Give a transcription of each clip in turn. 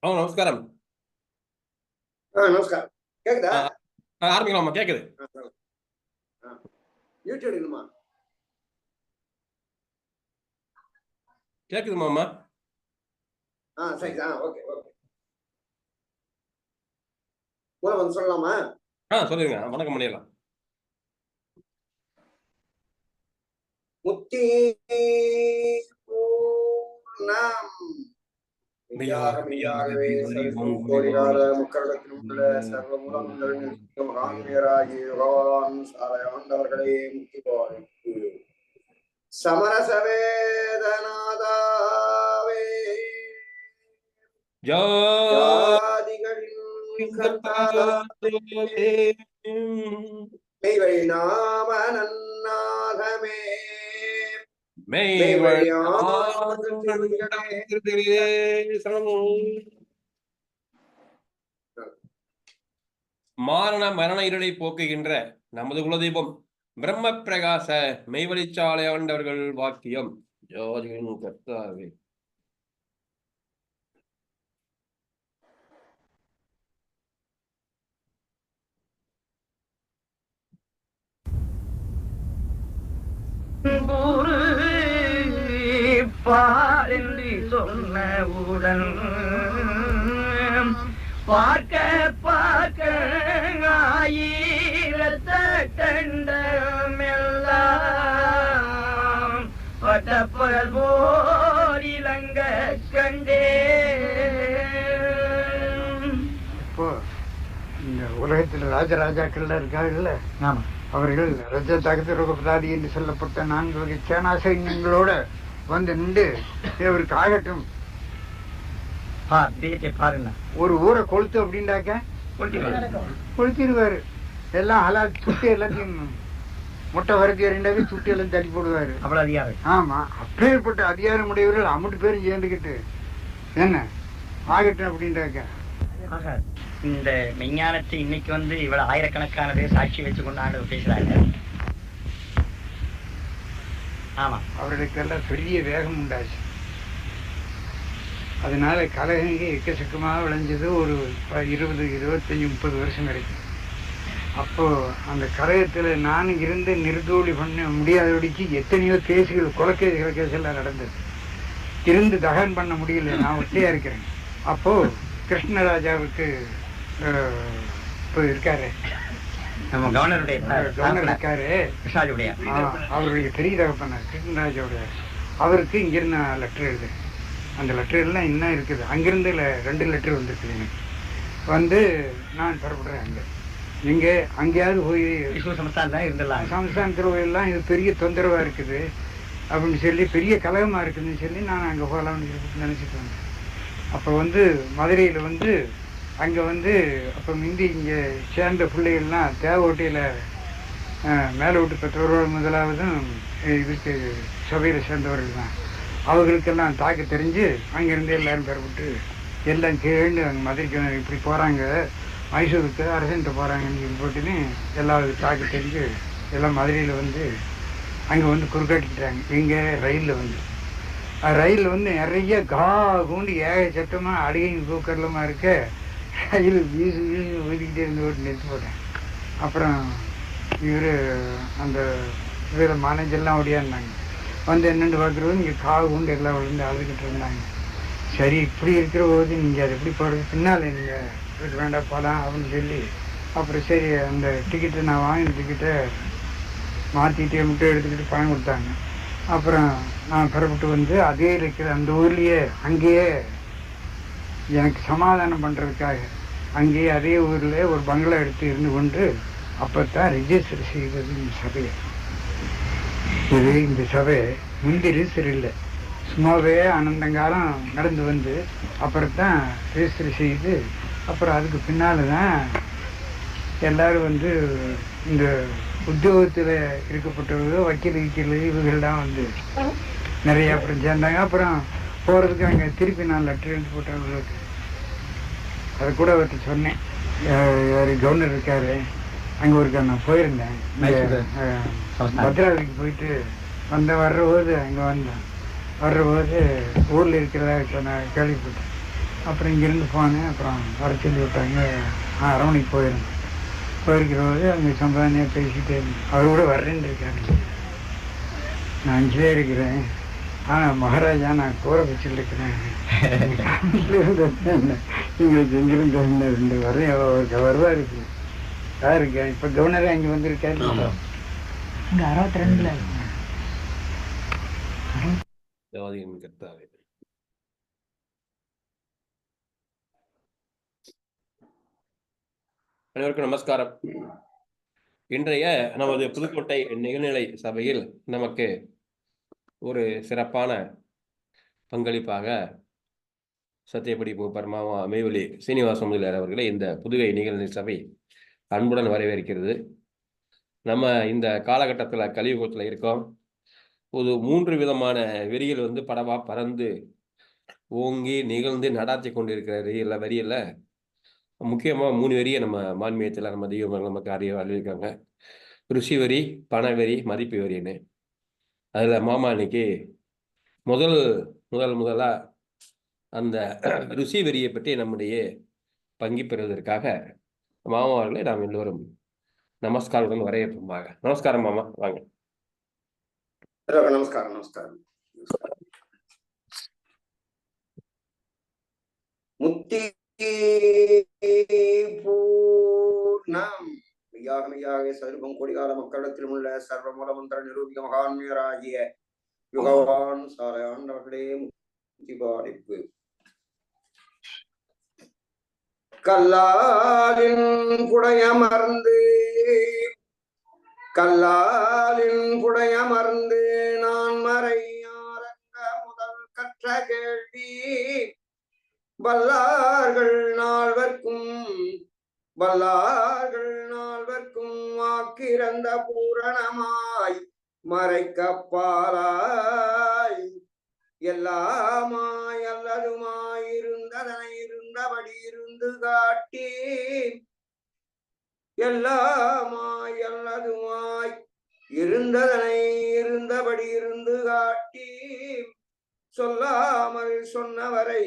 நமஸ்காரம். நமஸ்காரம். கேக்குதா? ஆரம்பிக்கலாமா? கேக்குது. யூடியூப் எடுக்கணுமா? கேக்குது மாமா. சரி. Okay okay. வந்து சொல்லலாமா? சொல்லுங்க. வணக்கம் பண்ணிடலாம். முக்தி பூர்ணம் மெய்யாகவே கோடிகால முக்கடத்தின் உள்ள சர்வமுலங்கள் மகான்யராகிய பகவான் சாலையாண்டவர்களே முக்தி பாலிக்கு சமரசவேதநாதாவே ஜாதிகளின் கர்த்தாவே மெய்வழி நாம நன்னாதமே மாரண மரண இருளை போக்குகின்ற நமது குலதெய்வம் பிரம்ம பிரகாச மெய்வழிச்சாலை ஆண்டவர்கள் வாக்கியம் ஜோதியின் கர்த்தாவே. பாரென்று சொன்னவுடன் பார்க்க பார்க்க ஆயிரத்த கண்டமெல்லாம் பட்டப்பகல் போரிலங்க கண்டே. இப்போ இந்த உலகத்தில் ராஜராஜாக்கள்லாம் இருக்காங்கல்ல, அவர்கள் ரஜ தகதிரோகபதாதி என்று சொல்லப்பட்ட 4 வகை சேனா சைன்யங்களோட வந்து நின்று இவருக்கு ஆகட்டும், ஒரு ஊரை கொளுத்து அப்படின்னாக்க கொளுத்திடுவாரு. எல்லாம் ஹலால் சுட்டு எல்லாத்தையும் முட்டை வரத்தி இரண்டாவே சுட்டு எல்லாம் தள்ளி போடுவாரு. அவ்வளவு அதிகாரம். ஆமா, அப்பேற்பட்ட அதிகாரம் உடையவர்கள் அம்மட்டு பேரும் சேர்ந்துக்கிட்டு என்ன ஆகட்டும் அப்படின்றாக்க. இந்த விஞ்ஞானத்தை இன்னைக்கு வந்து இவ்வளவு ஆயிரக்கணக்கானது சாட்சி வச்சு கொண்டாண்டு பேசுறாங்க. ஆமா, அவர்களுக்கெல்லாம் பெரிய வேகம் உண்டாச்சு. அதனால கலகங்க எக்கச்சக்கமாக விளைஞ்சது. ஒரு 20, 25, 30 வருஷம் வரைக்கும். அப்போ அந்த கலகத்துல நான் இருந்து நிறுத்தோடி பண்ண முடியாதபடிக்கு எத்தனையோ கேஸுகள், கொலைக்கேசுகள் கேஸெல்லாம் நடந்தது. இருந்து தகன் பண்ண முடியல, நான் ஒத்தையா இருக்கிறேன். அப்போ கிருஷ்ணராஜாவுக்கு இப்போ இருக்காரு, நம்ம கவர்னர் இருக்காரு, அவருடைய பெரிய தகப்பனார் கிருஷ்ணராஜாவுடைய, அவருக்கு இங்கிருந்து நான் லெட்டர் எழுதுறேன். அந்த லெட்டர்லாம் இன்னும் இருக்குது. அங்கிருந்து 2 லெட்டர் வந்துருக்குது எனக்கு. வந்து நான் புறப்படுறேன். அங்கே அங்கேயாவது போய் சமஸ்தானத்தில் போயெல்லாம் இது பெரிய தொந்தரவாக இருக்குது அப்படின்னு சொல்லி, பெரிய கலகமாக இருக்குதுன்னு சொல்லி நான் அங்கே போகலாம்னு நினச்சிட்டு வந்தேன். அப்போ வந்து மதுரையில் வந்து அங்கே வந்து அப்போ முந்தி இங்கே சேர்ந்த பிள்ளைகள்லாம் தேவகோட்டையில் மேலே விட்டு பெற்றோர்கள் முதலாவதும் இதுக்கு சபையில் சேர்ந்தவர்கள் தான். அவர்களுக்கெல்லாம் தாக்க தெரிஞ்சு அங்கேருந்து எல்லோரும் பெறப்பட்டு எல்லாம் கேண்டு அங்கே மதுரைக்கு இப்படி போகிறாங்க, மைசூருக்கு அரசன்ட்ட போகிறாங்கன்னு சொல்லி போட்டுன்னு எல்லாரும் தாக்க தெரிஞ்சு எல்லாம் மதுரையில் வந்து அங்கே வந்து குறுக்காட்டிக்கிட்டாங்க. இங்கே ரயிலில் வந்து ரயிலில் வந்து நிறைய கூண்டு ஏக சட்டமாக அடிகைங்க தூக்கரலமாக இருக்க ரயில் வீசு வீசு ஊதிக்கிட்டே இருந்து ஓட்டு நிறுத்தி போட்டேன். அப்புறம் இவர் அந்த இதில் மேனேஜர்லாம் ஓடியாருந்தாங்க. வந்து என்னென்னு பார்க்குறது, இங்கே கூண்டு எல்லாம் விழுந்து அழுதுகிட்டு இருந்தாங்க. சரி, இப்படி இருக்கிற போது நீங்கள் அதை எப்படி போடுறது, பின்னால் நீங்கள் இதுக்கு வேண்டாம் போகலாம் அப்படின்னு சொல்லி, அப்புறம் சரி அந்த டிக்கெட்டை நான் வாங்கின டிக்கெட்டை மாற்றிட்டு மட்டும் எடுத்துக்கிட்டு பணம் கொடுத்தாங்க. அப்புறம் நான் புறப்பட்டு வந்து அதே இருக்கிற அந்த ஊர்லேயே அங்கேயே எனக்கு சமாதானம் பண்ணுறதுக்காக அங்கேயே அதே ஊரில் ஒரு பங்களா எடுத்து இருந்து கொண்டு அப்போ தான் ரிஜிஸ்டர் செய்தது இந்த சபையை. இது இந்த சபை முந்தி ரிஜிஸ்டர் இல்லை, சும்மாவே அனந்தங்காலம் நடந்து வந்து அப்புறம் தான் ரிஜிஸ்டர் செய்து, அப்புறம் அதுக்கு பின்னால் தான் எல்லோரும் வந்து இந்த உத்தியோகத்தில் இருக்கப்பட்டவர்கள், வக்கீல் இவங்கள்லாம் வந்து நிறைய அப்புறம் சேர்ந்தாங்க. அப்புறம் போகிறதுக்கு அங்கே திருப்பி நான் லெட்டர் எழுதி போட்டவங்களுக்கு அதை கூட அவர்கிட்ட சொன்னேன். கவர்னர் இருக்காரு, அங்கே ஒருக்கா நான் போயிருந்தேன், பத்ராவதிக்கு போயிட்டு வர்றபோது அங்கே வர்றபோது ஊரில் இருக்கிறதா நான் கேள்விப்பட்டேன். அப்புறம் இங்கேருந்து போனேன். அப்புறம் வர சொல்லி விட்டாங்க. அரவணைக்கு போயிருந்தேன். போயிருக்கிற போது அங்கே சம்பாதனையாக பேசிக்கிட்டே இருந்தேன். அவர் கூட வர்றேன்னு இருக்காரு. நான் அங்கேயே இருக்கிறேன். ஆனால் மகாராஜா நான் கூரை வச்சுட்டு இருக்கிறேன். நீங்கள் செஞ்சிருந்த வரையும் வருவா இருக்கு. யாருக்கு இப்போ கவர்னரே அங்கே வந்திருக்காரு. இங்கே 62 ஜோதியின் கர்த்தாவே. அனைவருக்கும் நமஸ்காரம். இன்றைய நமது புதுக்கோட்டை நிகழ்நிலை சபையில் நமக்கு ஒரு சிறப்பான பங்களிப்பாக சத்தியப்படி பரமாமா மெய்வெளி சீனிவாச முதலியார் அவர்களை இந்த புதுகை நிகழ்நிலை சபை அன்புடன் வரவேற்கிறது. நம்ம இந்த காலகட்டத்தில் கலியுகத்தில் இருக்கோம். ஒரு 3 விதமான வெறிகள் படவா பறந்து ஓங்கி நிகழ்ந்து நடாத்தி கொண்டிருக்கிற வரியில் முக்கியமாக 3 வரியை நம்ம மான்மியத்தில் நம்ம தெய்வங்கள் நமக்கு அறிவிக்காங்க. ருசி வரி, பணவெறி, மதிப்பு வரின்னு. அதில் மாமா இன்னைக்கு முதலாக அந்த ருசி வரியை பற்றி நம்முடைய பங்கி பெறுவதற்காக மாமா அவர்களை நாம் எல்லோரும் நமஸ்காரத்துடன் வரவேற்போமாக. நமஸ்காரம் மாமா, வாங்க. நமஸ்காரம். நமஸ்காரம். முத்தி பூர்ணம் மெய்யாக சதுர்பம் கோடிகால மக்களிடத்திலும் உள்ள சர்வமூல மந்திர நிரூபிக மகான்மியராகிய யுகவான் சாரையாண்டவர்களே முக்தி பாதிப்பு. கல்லாலின் புடையமர்ந்து நான் மறையாரங்க முதல் கற்ற கேள்வி வல்லார்கள் நால்வர்க்கும் வாக்கிறந்த பூரணமாய் மறைக்கப்பாலாய் எல்லாமாய் அல்லதுமாய் இருந்ததனை இருந்தபடி இருந்து காட்டி எல்லாமாய் அல்லதுமாய் இருந்ததனை இருந்தபடி இருந்து காட்டி சொல்லாமல் சொன்னவரை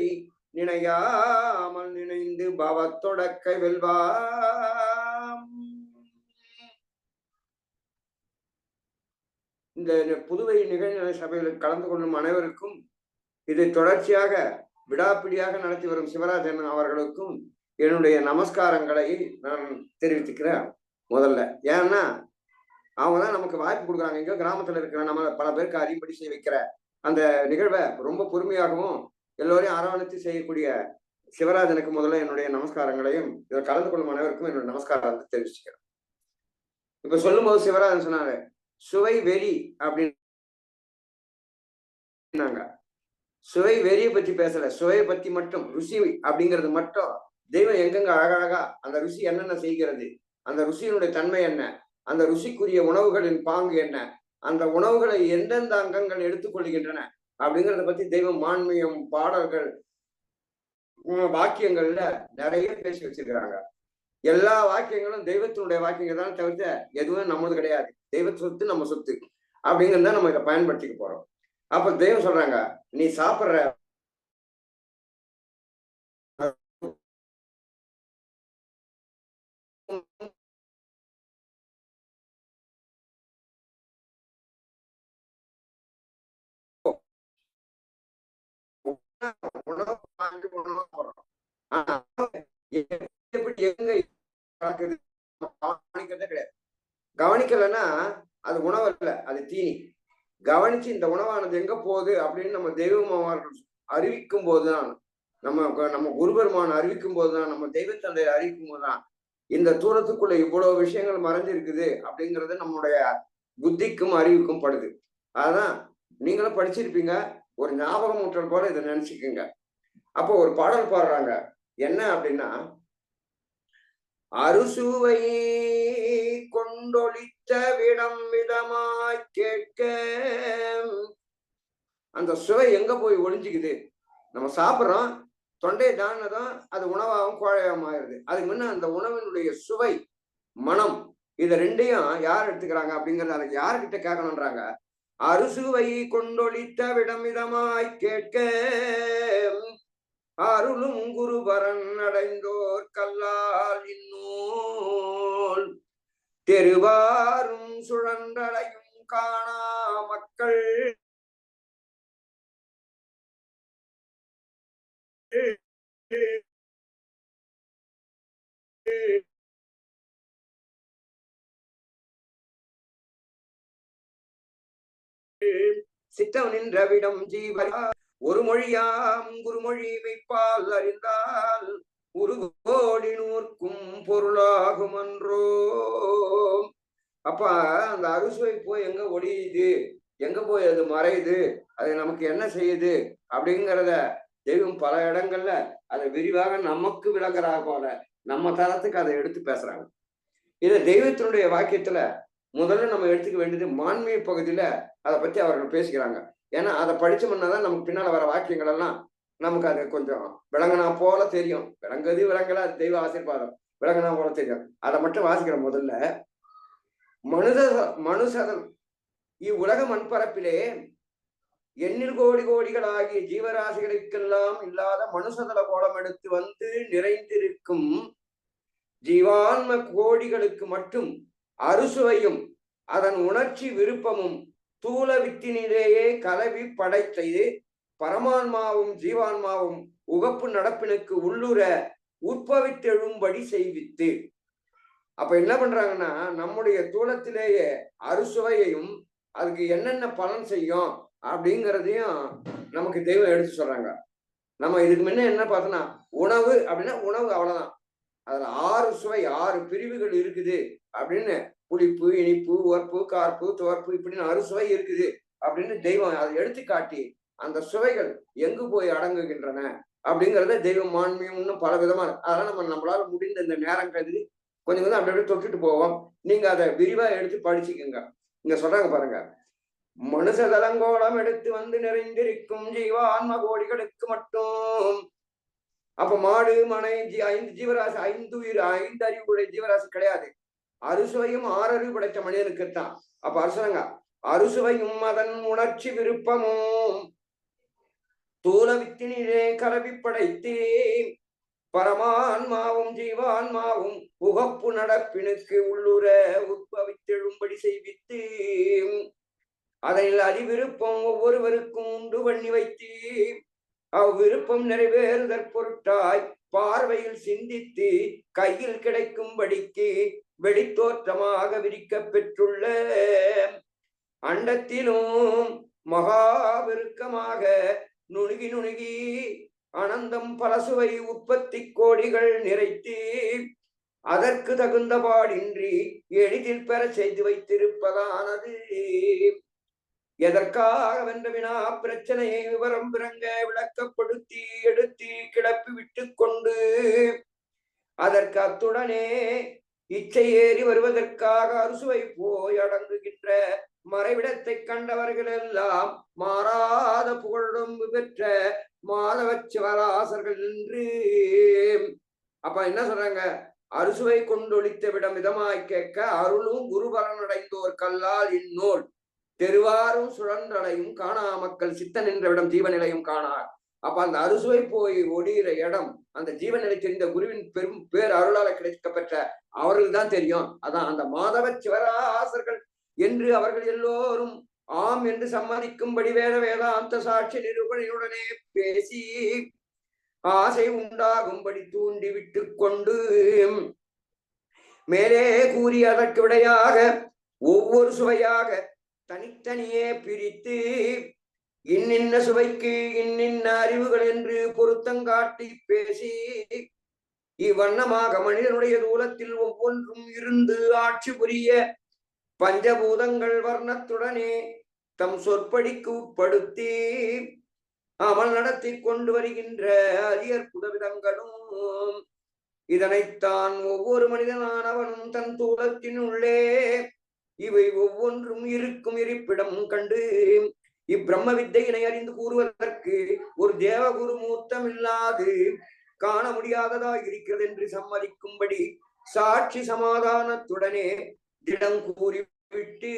நினையாமல் நினைந்து பவத்தொடக்க வெல்வாம். இந்த புதுவை நிகழ்நிலை சபையில் கலந்து கொள்ளும் அனைவருக்கும், இதை தொடர்ச்சியாக விடாப்பிடியாக நடத்தி வரும் சிவராஜன் அவர்களுக்கும் என்னுடைய நமஸ்காரங்களை நான் தெரிவித்துக்கிறேன். முதல்ல ஏன்னா அவங்க தான் நமக்கு வாய்ப்பு கொடுக்குறாங்க. எங்கேயோ கிராமத்துல இருக்கிற நம்ம பல பேருக்கு அறிவுப்படி செய்ய வைக்கிற அந்த நிகழ்வை ரொம்ப பொறுமையாகவும் எல்லோரையும் அரவணைத்து செய்யக்கூடிய சிவராஜனுக்கு முதல்ல என்னுடைய நமஸ்காரங்களையும் இதில் கலந்து கொள்ளும் அனைவருக்கும் என்னுடைய நமஸ்காரத்தை தெரிவிச்சுக்கிறேன். இப்ப சொல்லும் போது சிவராஜன் சொன்னாரு சுவை வெறி அப்படின்னாங்க. சுவை வெறியை பத்தி பேசல, சுவையை பத்தி மட்டும், ருசி அப்படிங்கிறது மட்டும். தெய்வம் எங்கெங்க அழகழகா அந்த ருசி என்னென்ன செய்கிறது, அந்த ருசியினுடைய தன்மை என்ன, அந்த ருசிக்குரிய உணவுகளின் பாங்கு என்ன, அந்த உணவுகளை எந்தெந்த அங்கங்கள் எடுத்துக்கொள்கின்றன அப்படிங்கிறத பத்தி தெய்வம் மான்மியம் பாடல்கள் வாக்கியங்கள்ல நிறைய பேசி வச்சிருக்கிறாங்க. எல்லா வாக்கியங்களும் தெய்வத்தினுடைய வாக்கியங்கள் தான் தவிர்த்து எதுவும் நம்மளது கிடையாது. தெய்வ சொத்து நம்ம சொத்து அப்படிங்கிறத நம்ம இதை பயன்படுத்திக்க போறோம். அப்ப தெய்வம் சொல்றாங்க, நீ சாப்பிட்ற உணவு போடுறோம். ஆனா எப்படி எங்க கவனிக்கிறதே கிடையாது. கவனிக்கலைன்னா அது உணவு இல்லை, அது தீனி. கவனிச்சு இந்த உணவானது எங்க போகுது அப்படின்னு நம்ம தெய்வமார்கள் அறிவிக்கும் போதுதான், நம்ம குருபெருமான் அறிவிக்கும் போதுதான், நம்ம தெய்வத்தந்தை அறிவிக்கும் போதுதான் இந்த தூரத்துக்குள்ள இவ்வளவு விஷயங்கள் மறைஞ்சிருக்குது அப்படிங்கிறது நம்முடைய புத்திக்கும் அறிவுக்கும் படுது. அதான் நீங்களும் படிச்சிருப்பீங்க, ஒரு ஞாபகம் ஊற்றல் போல இதை நினைச்சுக்குங்க. அப்போ ஒரு பாடல் பாடுறாங்க, என்ன அப்படின்னா, அறுசுவை கொண்டொழித்த விடம் விதமாய் கேட்க. அந்த சுவை எங்க போய் ஒளிஞ்சுக்குது? நம்ம சாப்பிட்றோம், தொண்டையை தானதான் அது உணவாகவும் கோழையாகவும் ஆயிடுது. அதுக்கு முன்ன அந்த உணவினுடைய சுவை, மனம், இதை ரெண்டையும் யார் எடுத்துக்கிறாங்க அப்படிங்கிறது அதுக்கு யாருக்கிட்ட கேட்கணுன்றாங்க. அறுசுவை கொண்டொழித்த விடம் விதமாய் கேட்க அருளும் குருபரன் அடைந்தோர் கல்லால் இந்நூல் தெருவாரும் சுழன்றடையும் காணா மக்கள் சித்தம் நின்றவிடம் ஜீவரா ஒரு மொழியாம் குருமொழி மெய்ப்பால் அறிந்தால் ஒரு கோடி நூற்கும் பொருளாகும் அன்றோ. அப்ப அந்த அறுசுவை போய் எங்க ஒளியுது, எங்க போய் அது மறையுது, அது நமக்கு என்ன செய்யுது அப்படிங்கிறத தெய்வம் பல இடங்கள்ல அதை விரிவாக நமக்கு விளங்குறா போல நம்ம தரத்துக்கு அதை எடுத்து பேசுறாங்க. இதை தெய்வத்தினுடைய வாக்கியத்துல முதல்ல நம்ம எடுத்துக்க வேண்டியது மான்மிய பகுதியில அதை பத்தி அவர்கள் பேசுகிறாங்க. ஏன்னா அதை படிச்சோம்னாதான் நமக்கு பின்னால வர வாக்கியங்கள் எல்லாம் நமக்கு அது கொஞ்சம் விளங்கினா போல தெரியும். விளங்குது விளங்கல, அது தெய்வ ஆசீர்வாதம், விளங்கினா போல தெரியும். அதை மட்டும் வாசிக்கிற முதல்ல மனுசதம் இவ்வுலக மண்பரப்பிலே எண்ணில் கோடி கோடிகளாகிய ஜீவராசிகளுக்கெல்லாம் இல்லாத மனுசதல கோலம் எடுத்து வந்து நிறைந்திருக்கும் ஜீவான்ம கோடிகளுக்கு மட்டும் அறுசுவையும் அதன் உணர்ச்சி விருப்பமும் தூல வித்தினிலேயே கலவி படைத்தது பரமான்மாவும் ஜீவான்மாவும் உகப்பு நடப்பினுக்கு உள்ளுர உட்பவித்தெழும்படி செய்வித்து. அப்ப என்ன பண்றாங்கன்னா, நம்முடைய தூலத்திலேயே அறுசுவையையும் அதுக்கு என்னென்ன பலன் செய்யும் அப்படிங்கிறதையும் நமக்கு தெய்வம் எடுத்து சொல்றாங்க. நம்ம இதுக்கு முன்ன என்ன பார்த்தோம்னா, உணவு அப்படின்னா உணவு அவ்வளவுதான். அதுல 6 சுவை 6 பிரிவுகள் இருக்குது அப்படின்னு, புளிப்பு, இனிப்பு, உவர்ப்பு, கார்ப்பு, துவர்ப்பு இப்படின்னு 6 சுவை இருக்குது அப்படின்னு தெய்வம் அதை எடுத்து காட்டி அந்த சுவைகள் எங்கு போய் அடங்குகின்றன அப்படிங்கிறத தெய்வம் மான்மியம் இன்னும் பல விதமா இருக்கு. அதெல்லாம் நம்மளால முடிந்த இந்த நேரம் கருதி கொஞ்சம் கொஞ்சம் அப்படி அப்படியே தொட்டுட்டு போவோம். நீங்க அதை விரிவா எடுத்து படிச்சுக்கோங்க. இங்க சொல்றாங்க பாருங்க, மனுஷதலங்கோலம் எடுத்து வந்து நிறைந்திருக்கும் ஜீவான்ம கோடிகளுக்கு மட்டும். அப்ப மாடு மனை 5 ஜீவராசி, 5 உயிர் 5 அறிவுடைய ஜீவராசி கிடையாது. அறுசுவையும் 6 அறிவு படைத்த மனிதனுக்குத்தான். அப்ப அரசாங்க அறுசுவையும் அதன் உணர்ச்சி விருப்பமும் தூல வித்தினிலே கலவி படைத்தே பரமான்மாவும் ஜீவான்மாவும் உகப்பு நடப்பினுக்கு உள்ளுர உட்பவித்தெழும்படி செய்வித்து அதனில் அதிவிருப்பம் ஒவ்வொருவருக்கும் உண்டு பண்ணி வைத்து அவ்விருப்பம் நிறைவேறுதற் பொருட்டாய் பார்வையில் சிந்தித்து கையில் கிடைக்கும்படிக்கு வெளித்தோற்றமாக விரிக்க பெற்றுள்ள அண்டத்திலும் மகாவிருக்கமாக நுணுகி நுணுகி அனந்தம் பலசுவை உற்பத்தி கோடிகள் நிறைத்து அதற்கு தகுந்த பாடின்றி எளிதில் பெற செய்து வைத்திருப்பதானது. எதற்காக வென்ற வினா பிரச்சனையை விவரம் பிறங்க விளக்கப்படுத்தி எடுத்து கிளப்பி விட்டு கொண்டு அதற்கு அத்துடனே இச்சை ஏறி வருவதற்காக அறுசுவை போய் அடங்குகின்ற மறைவிடத்தை கண்டவர்கள் எல்லாம் மாறாத புகழுடம்பு பெற்ற மாதவ சிவராசர்கள் என்று. அப்ப என்ன சொல்றாங்க, அறுசுவை கொண்டொழித்த விடம் விதமாய் கேட்க அருளும் குருபரன் அடைந்தோர் கல்லால் இந்நூல் தெருவாரும் சுழன்றடையும் காணா மக்கள் சித்த நின்ற விடம் ஜீவநிலையும் காணார். அப்ப அந்த அறுசுவை போய் ஒடிகிற இடம் அந்த ஜீவநிலை தெரிந்த குருவின் பெரும் பேர் அருளால கிடைக்க பெற்ற அவர்கள் தான் தெரியும். அதான் அந்த மாதவ சிவராசர்கள் என்று அவர்கள் எல்லோரும் ஆம் என்று சம்மதிக்கும்படி வேத வேதாந்த சாட்சி நிரூபணையுடனே பேசி ஆசை உண்டாகும்படி தூண்டி விட்டு கொண்டு மேலே கூறி அதற்கு விடையாக ஒவ்வொரு சுவையாக தனித்தனியே பிரித்து இன்னின்ன சுவைக்கு இன்னின்ன அறிவுகள் என்று பொருத்தங்காட்டி பேசி இவ்வண்ணமாக மனிதனுடைய தூலத்தில் ஒவ்வொன்றும் இருந்து ஆட்சி புரிய பஞ்சபூதங்கள் வர்ணத்துடனே தம் சொற்படிக்கு உட்படுத்தி அவன் நடத்தி கொண்டு வருகின்ற அரியற்புத விதங்களும் இதனைத்தான் ஒவ்வொரு மனிதனானவனும் தன் தூலத்தின் உள்ளே இவை ஒவ்வொன்றும் இருக்கும் இருப்பிடம் கண்டு இப்பிரம்ம வித்தையினை அறிந்து கூறுவதற்கு ஒரு தேவகுரு மூர்த்தம் இல்லாது காண முடியாததாக இருக்கிறது என்று சம்மதிக்கும்படி சாட்சி சமாதானத்துடனே திடம் கூறிவிட்டு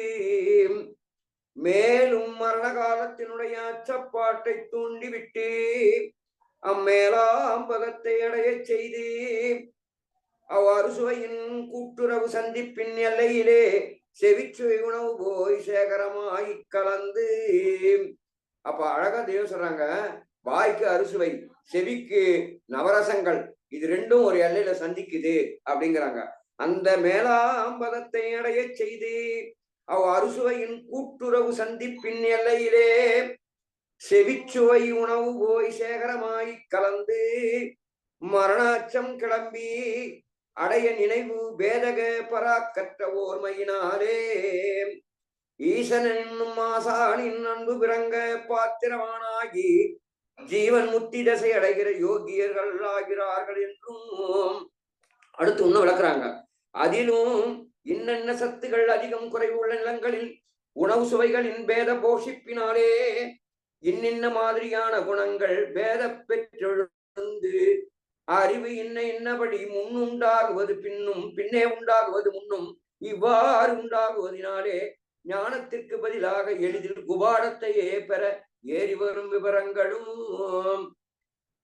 மேலும் மரண காலத்தினுடைய அச்சப்பாட்டை தூண்டிவிட்டு அம்மேலாம் பதத்தை அடையச் செய்து அவ்வாறு சுவையின் கூட்டுறவு சந்திப்பின் எல்லையிலே செவிச்சுவை உணவு போய் சேகரமாய் கலந்து. அப்ப அழகா தேவ சொல்றாங்க, வாய்க்கு அறுசுவை, செவிக்கு நவரசங்கள், இது ரெண்டும் ஒரு எல்லையில சந்திக்குது அப்படிங்கிறாங்க. அந்த மேலாம்பதத்தை அடைய செய்து அவ் அறுசுவையின் கூட்டுறவு சந்திப்பின் எல்லையிலே செவிச்சுவை உணவு போய் சேகரமாய் கலந்து மரணாச்சம் கிளம்பி அடைய நினைவு பேதக பராக்கற்ற ஓர்மையினாலே ஈசன் என்னும் ஆசானின் அன்பு பிறங்க பாத்திரமானாகி ஜீவன் முத்தி தசை அடைகிற யோகியர்கள் ஆகிறார்கள் என்றும் அடுத்து இன்னும் விளக்குறாங்க. அதிலும் இன்னென்ன சத்துகள் அதிகம் குறைவுள்ள நிலங்களில் உணவு சுவைகளின் பேத போஷிப்பினாலே இன்னின்ன மாதிரியான குணங்கள் பேத பெற்றெழுந்து அறிவு இன்னபடி முன்னுண்டாகுவது பின்னும் பின்னே உண்டாகுவது முன்னும் இவ்வாறு உண்டாகுவதினாலே ஞானத்திற்கு பதிலாக எளிதில் குபாடத்தையே பெற ஏறி வரும் விவரங்களும்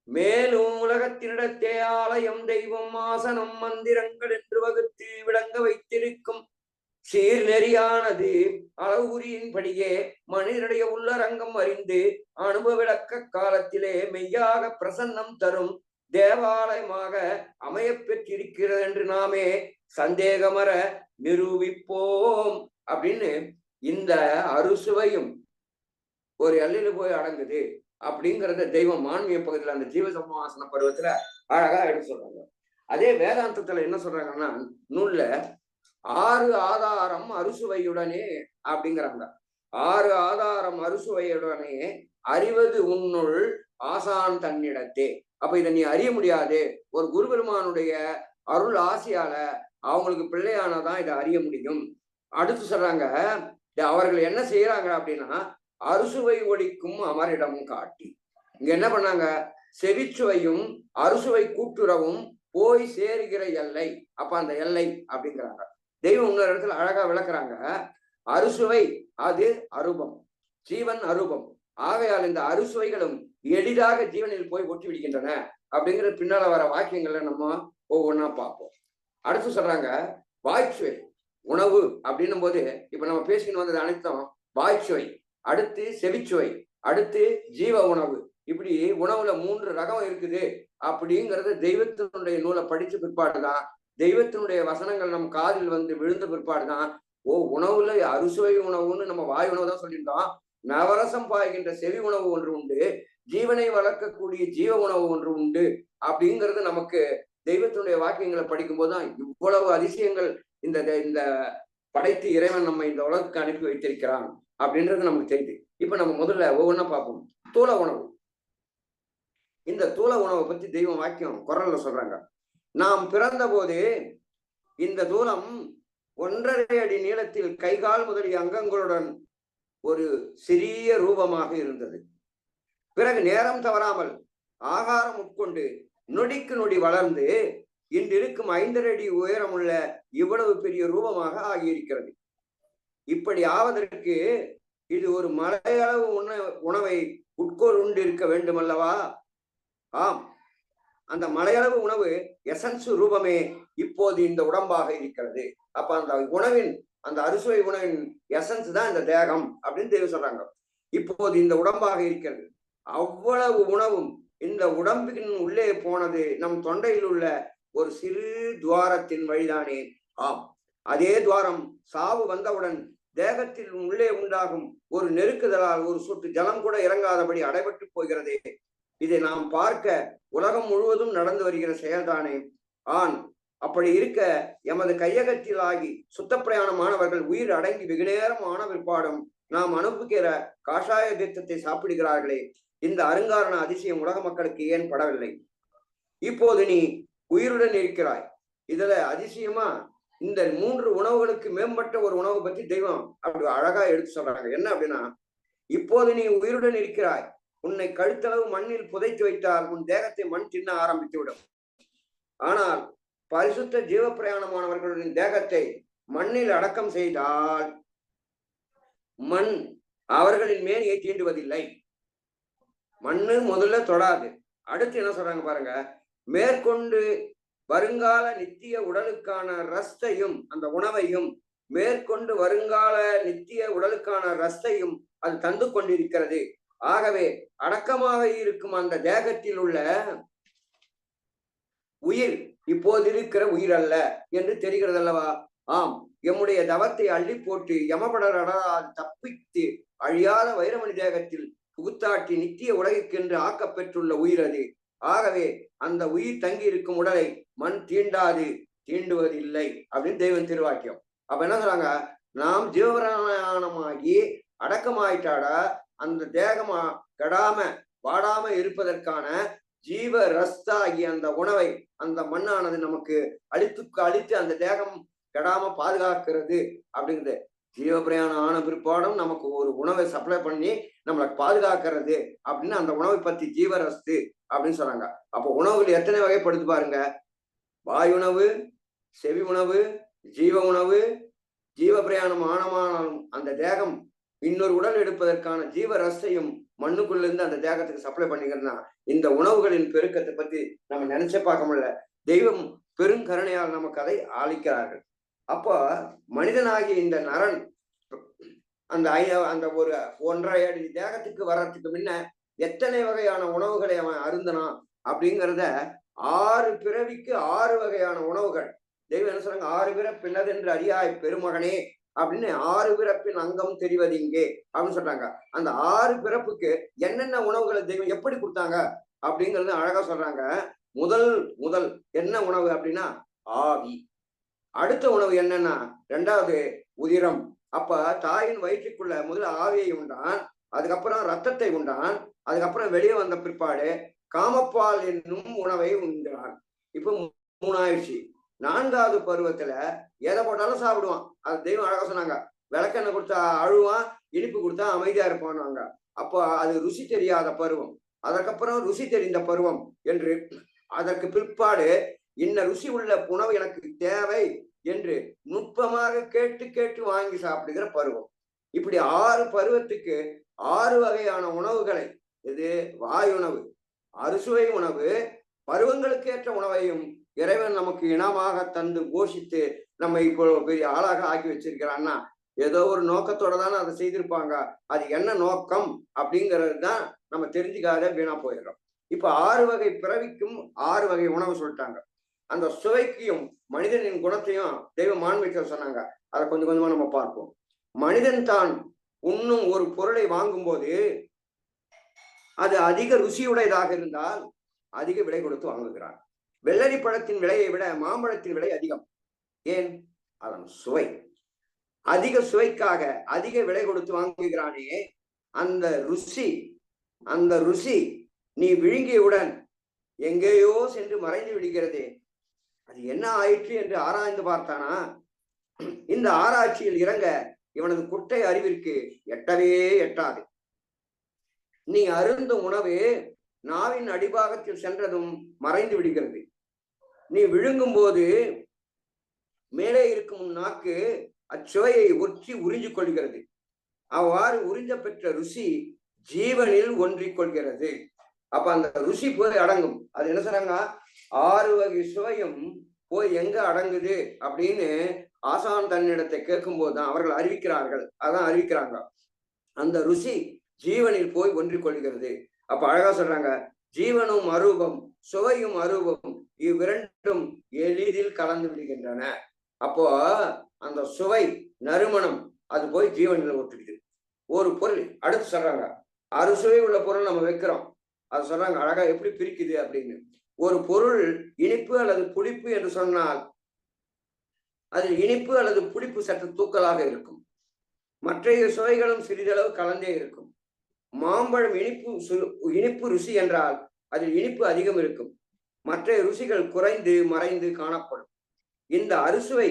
மேலும் உலகத்தினிடத்தே ஆலயம் தெய்வம் ஆசனம் மந்திரங்கள் என்று வகுத்து விளங்க வைத்திருக்கும் சீர் நெறியானது அளவுரியின்படியே மனிதனுடைய உள்ளரங்கம் அறிந்து அனுபவ விளக்க காலத்திலே மெய்யாக பிரசன்னம் தரும் தேவாலயமாக அமைய பெற்றிருக்கிறது என்று நாமே சந்தேகமற நிரூபிப்போம் அப்படின்னு இந்த அறுசுவையும் ஒரு எல்லையில போய் அடங்குது அப்படிங்கிறத தெய்வம் மான்மிய பகுதியில் அந்த ஜீவ சமாசன பருவத்துல அழகா எடுத்து சொல்றாங்க. அதே வேதாந்தத்துல என்ன சொல்றாங்கன்னா, நூல்ல 6 ஆதாரம் அறுசுவையுடனே அப்படிங்கிறாங்க. 6 ஆதாரம் அறுசுவையுடனே அறிவது உன்னுள் ஆசான் தன்னிடத்தே. அப்ப இதை நீ அறிய முடியாது, ஒரு குரு பெருமானுடைய அருள் ஆசியால அவங்களுக்கு பிள்ளையானதான் இதை அறிய முடியும். அடுத்து சொல்றாங்க, அவர்கள் என்ன செய்யறாங்க அப்படின்னா, அறுசுவை ஒழிக்கும் அமரிடம் காட்டி. இங்க என்ன பண்ணாங்க, செவிச்சுவையும் அறுசுவை கூட்டுறவும் போய் சேருகிற எல்லை, அப்ப அந்த எல்லை அப்படிங்கிறாங்க. தெய்வம் இன்னொரு இடத்துல அழகா விளக்குறாங்க. அறுசுவை அது அரூபம், ஜீவன் அரூபம். ஆகையால் இந்த அறுசுவைகளும் எளிதாக ஜீவனில் போய் ஒட்டி விடுகின்றன அப்படிங்கிற பின்னால வர வாக்கியங்களை நம்ம ஒவ்வொன்றா பார்ப்போம். அடுத்து சொல்றாங்க, வாய்ச்சுவை உணவு அப்படின்னும் போது இப்ப நம்ம பேசிக்கிட்டு வந்தது அனைத்தும் வாய்ச்சுவை, அடுத்து செவிச்சுவை, அடுத்து ஜீவ உணவு. இப்படி உணவுல 3 ரகம் இருக்குது அப்படிங்கிறது தெய்வத்தினுடைய நூலை படிச்ச பிற்பாடுதான், தெய்வத்தினுடைய வசனங்கள் நம் காதில் வந்து விழுந்த பிற்பாடுதான், உணவுல அறுசுவை உணவுன்னு நம்ம வாய் உணவு தான் சொல்லியிருந்தோம், நவரசம் பாய்கின்ற செவி உணவு ஒன்று உண்டு, ஜீவனை வளர்க்கக்கூடிய ஜீவ உணவு ஒன்று உண்டு அப்படிங்கிறது நமக்கு தெய்வத்தினுடைய வாக்கியங்களை படிக்கும் போதுதான் இவ்வளவு அதிசயங்கள் இந்த இந்த படைத்து இறைவன் நம்ம இந்த உலகத்துக்கு அனுப்பி வைத்திருக்கிறான் அப்படின்றது நமக்கு தெரியுது. இப்ப நம்ம முதல்ல ஒவ்வொன்றா பார்ப்போம். தூள உணவு. இந்த தூள உணவை பத்தி தெய்வம் வாக்கியம் குரல்ல சொல்றாங்க. நாம் பிறந்த போது இந்த தூளம் 1.5 அடி நீளத்தில் கைகால் முதலிய அங்கங்களுடன் ஒரு சிறிய ரூபமாக இருந்தது. பிறகு நேரம் தவறாமல் ஆகாரம் உட்கொண்டு நொடிக்கு நொடி வளர்ந்து இன்று இருக்கும் 5.5 அடி உயரமுள்ள இவ்வளவு பெரிய ரூபமாக ஆகியிருக்கிறது. இப்படி ஆவதற்கு இது ஒரு மலையளவு உணவை உட்கொண்டு இருக்க வேண்டும் அல்லவா? ஆம், அந்த மலையளவு உணவு எசன்ஸ் ரூபமே இப்போது இந்த உடம்பாக இருக்கிறது. அப்ப அந்த உணவின், அந்த அறுசுவை உணவின் எசன்ஸ் தான் இந்த தேகம் அப்படின்னு தெரிய சொல்றாங்க. இப்போது இந்த உடம்பாக இருக்கிறது. அவ்வளவு உணவும் இந்த உடம்பின் உள்ளே போனது நம் தொண்டையில் உள்ள ஒரு சிறு துவாரத்தின் வழிதானே? ஆம், அதே துவாரம் சாவு வந்தவுடன் தேகத்தில் உள்ளே உண்டாகும் ஒரு நெருக்குதலால் ஒரு சொட்டு ஜலம் கூட இறங்காதபடி அடைபட்டு போகிறதே. இதை நாம் பார்க்க உலகம் முழுவதும் நடந்து வருகிற செயல்தானே. ஆன் அப்படி இருக்க எமது கையகத்தில் ஆகி சுத்த பிரயாணமானவர்கள் உயிர் அடங்கி வெகுநேரம் ஆன பிற்பாடும் நாம் அனுப்புகிற காஷாய தீர்த்தத்தை சாப்பிடுகிறார்களே, இந்த அருங்காரண அதிசயம் உலக மக்களுக்கு ஏன் படவில்லை? இப்போது நீ உயிருடன் இருக்கிறாய். இதுல அதிசயமா இந்த 3 உணவுகளுக்கு மேம்பட்ட ஒரு உணவு பற்றி தெய்வம் அப்படி அழகா எடுத்து சொல்றாங்க. என்ன அப்படின்னா, இப்போது நீ உயிருடன் இருக்கிறாய். உன்னை கழுத்தளவு மண்ணில் புதைத்து வைத்தால் உன் தேகத்தை மண் தின்ன ஆரம்பித்து விடும். ஆனால் பரிசுத்த ஜீவ பிரயாணமானவர்களின் தேகத்தை மண்ணில் அடக்கம் செய்தால் மண் அவர்களின் மேனியை தீண்டுவதில்லை. மண்ணு முதல்ல தொடாது, அடுத்து என்ன சொல்றாங்க பாருங்க, மேற்கொண்டு வருங்கால நித்திய உடலுக்கான ரஸ்தையும் அந்த உணவையும் மேற்கொண்டு வருங்கால நித்திய உடலுக்கான ரஸ்தையும் அது தந்து கொண்டிருக்கிறது. ஆகவே அடக்கமாக இருக்கும் அந்த தேகத்தில் உள்ள உயிர் இப்போது இருக்கிற உயிர் அல்ல என்று தெரிகிறது அல்லவா? ஆம், எம்முடைய தவத்தை அள்ளி போட்டு யமபடரால் தப்பித்து அழியாத வைரமணி தேகத்தில் புகுத்தாட்டி நித்திய உலகிற்கென்று ஆக்கப்பெற்றுள்ள உயிர் அது. ஆகவே அந்த உயிர் தங்கி இருக்கும் உடலை மண் தீண்டாது, தீண்டுவதில்லை அப்படின்னு தெய்வம் திருவாக்கியம். அப்ப என்ன சொல்றாங்க, நாம் ஜீவபிராணமாகி அடக்கமாயிட்டாடா அந்த தேகமா கெடாம வாடாம இருப்பதற்கான ஜீவ ரஸ்தாகிய அந்த உணவை அந்த மண்ணானது நமக்கு அழித்து அந்த தேகம் கெடாம பாதுகாக்கிறது அப்படிங்கிறது. ஜீவபிரயாணம் ஆன பிற்பாடும் நமக்கு ஒரு உணவை சப்ளை பண்ணி நம்மளை பாதுகாக்கிறது அப்படின்னு அந்த உணவை பத்தி ஜீவரஸ்து அப்படின்னு சொல்றாங்க. அப்போ உணவுகள் எத்தனை வகைப்படுத்து பாருங்க, வாயு உணவு, செவி உணவு, ஜீவ உணவு. ஜீவ பிரயாணம் ஆனமானாலும் அந்த தேகம் இன்னொரு உடல் எடுப்பதற்கான ஜீவரசையும் மண்ணுக்குள்ள இருந்து அந்த தேகத்துக்கு சப்ளை பண்ணிக்கிறதுனா இந்த உணவுகளின் பெருக்கத்தை பத்தி நம்ம நினைச்சே பார்க்க முடியல. தெய்வம் பெருங்கருணையால் நமக்கு அதை அளிக்கிறார்கள். அப்போ மனிதனாகிய இந்த நரன் அந்த ஒரு 1.5 அடி தேகத்துக்கு வர்றதுக்கு முன்ன எத்தனை வகையான உணவுகளை அவன் அருந்தனான் அப்படிங்கிறத 6 பிறவிக்கு 6 வகையான உணவுகள். தெய்வம் என்ன சொல்றாங்க, 6 பிறப்பின்னதென்று அறியாய் பெருமகனே அப்படின்னு 6 பிறப்பின் அங்கம் தெரிவது இங்கே அப்படின்னு சொல்றாங்க. அந்த 6 பிறப்புக்கு என்னென்ன உணவுகளை தெய்வம் எப்படி கொடுத்தாங்க அப்படிங்கிறது அழகா சொல்றாங்க. முதல் என்ன உணவு அப்படின்னா ஆவி. அடுத்த உணவு என்னன்னா 2வது உதிரம். அப்ப தாயின் வயிற்றுக்குள்ள முதல்ல ஆவியை உண்டான், அதுக்கப்புறம் ரத்தத்தை உண்டான், அதுக்கப்புறம் வெளியே வந்த பிற்பாடு காமப்பால் என்னும் உணவை உண்டான். இப்ப 3 ஆயிடுச்சு. 4வது பருவத்துல எதை போட்டாலும் சாப்பிடுவான். அது தெய்வம் அழகா சொன்னாங்க, விளக்கெண்ணெய் கொடுத்தா அழுவான், இனிப்பு கொடுத்தா அமைதியா இருப்பான்வாங்க. அப்போ அது ருசி தெரியாத பருவம். அதற்கப்புறம் ருசி தெரிந்த பருவம் என்று அதற்கு பிற்பாடு இன்ன ருசி உள்ள உணவு எனக்கு தேவை என்று நுட்பமாக கேட்டு வாங்கி சாப்பிடுகிற பருவம். இப்படி 6 பருவத்துக்கு 6 வகையான உணவுகளை, இது வாயுணவு, அறுசுவை உணவு, பருவங்களுக்கு ஏற்ற உணவையும் இறைவன் நமக்கு இனமாக தந்து போஷித்து நம்ம இப்போ பெரிய ஆளாக ஆக்கி வச்சிருக்கிறான்னா ஏதோ ஒரு நோக்கத்தோட தானே அதை செய்திருப்பாங்க. அது என்ன நோக்கம் அப்படிங்கிறது தான் நம்ம தெரிஞ்சுக்காத வீணா போயிடுறோம். இப்ப 6 வகை பிறவிக்கும் 6 வகை உணவு சொல்லிட்டாங்க. அந்த சுவைக்கையும் மனிதனின் குணத்தையும் தெய்வ மாண்பிக்க சொன்னாங்க. அதை கொஞ்சம் கொஞ்சமா நம்ம பார்ப்போம். மனிதன் தான் உண்ணும் ஒரு பொருளை வாங்கும் போது அது அதிக ருசியுடையதாக இருந்தால் அதிக விலை கொடுத்து வாங்குகிறான். வெள்ளரி பழத்தின் விலையை விட மாம்பழத்தின் விலை அதிகம். ஏன்? அதன் சுவை. அதிக சுவைக்காக அதிக விலை கொடுத்து வாங்குகிறானே, அந்த ருசி நீ விழுங்கியவுடன் எங்கேயோ சென்று மறைந்து விடுகிறதே, அது என்ன ஆயிற்று என்று ஆராய்ந்து பார்த்தானா? இந்த ஆராய்ச்சியில் இறங்க இவனது குட்டை அறிவிற்கு எட்டவே எட்டாது. நீ அருந்தும் உணவு நாவின் அடிபாகத்தில் சென்றதும் மறைந்து விடுகிறது. நீ விழுங்கும் போது மேலே இருக்கும் நாக்கு அச்சுவையை ஒற்றி உறிஞ்சிக் கொள்கிறது. அவ்வாறு உறிஞ்ச பெற்ற ருசி ஜீவனில் ஒன்றிக் கொள்கிறது. அப்ப அந்த ருசி போய் அடங்கும். அது என்ன சொல்றாங்க, 6 வகை சுவையும் போய் எங்க அடங்குது அப்படின்னு ஆசான் தன்னிடத்தை கேட்கும் போதுதான் அவர்கள் அறிவிக்கிறார்கள். அதான் அறிவிக்கிறாங்க, அந்த ருசி ஜீவனில் போய் ஒன்றிக் கொள்கிறது. அப்ப அழகா சொல்றாங்க, ஜீவனும் அரூபம், சுவையும் அரூபம், இவ்விரண்டும் எளிதில் கலந்து விடுகின்றன. அப்போ அந்த சுவை நறுமணம் அது போய் ஜீவனில் ஒட்டுக்குது. ஒரு பொருள் அடுத்து சொல்றாங்க, அறுசுவை உள்ள பொருள் நம்ம வைக்கிறோம். அது சொல்றாங்க அழகா எப்படி பிரிக்குது அப்படின்னு. ஒரு பொருள் இனிப்பு அல்லது புளிப்பு என்று சொன்னால் அதில் இனிப்பு அல்லது புளிப்பு சற்று தூக்கலாக இருக்கும். மற்ற சுவைகளும் சிறிதளவு கலந்தே இருக்கும். மாம்பழம் இனிப்பு ருசி என்றால் அதில் இனிப்பு அதிகம் இருக்கும். மற்ற ருசிகள் குறைந்து மறைந்து காணப்படும். இந்த அறுசுவை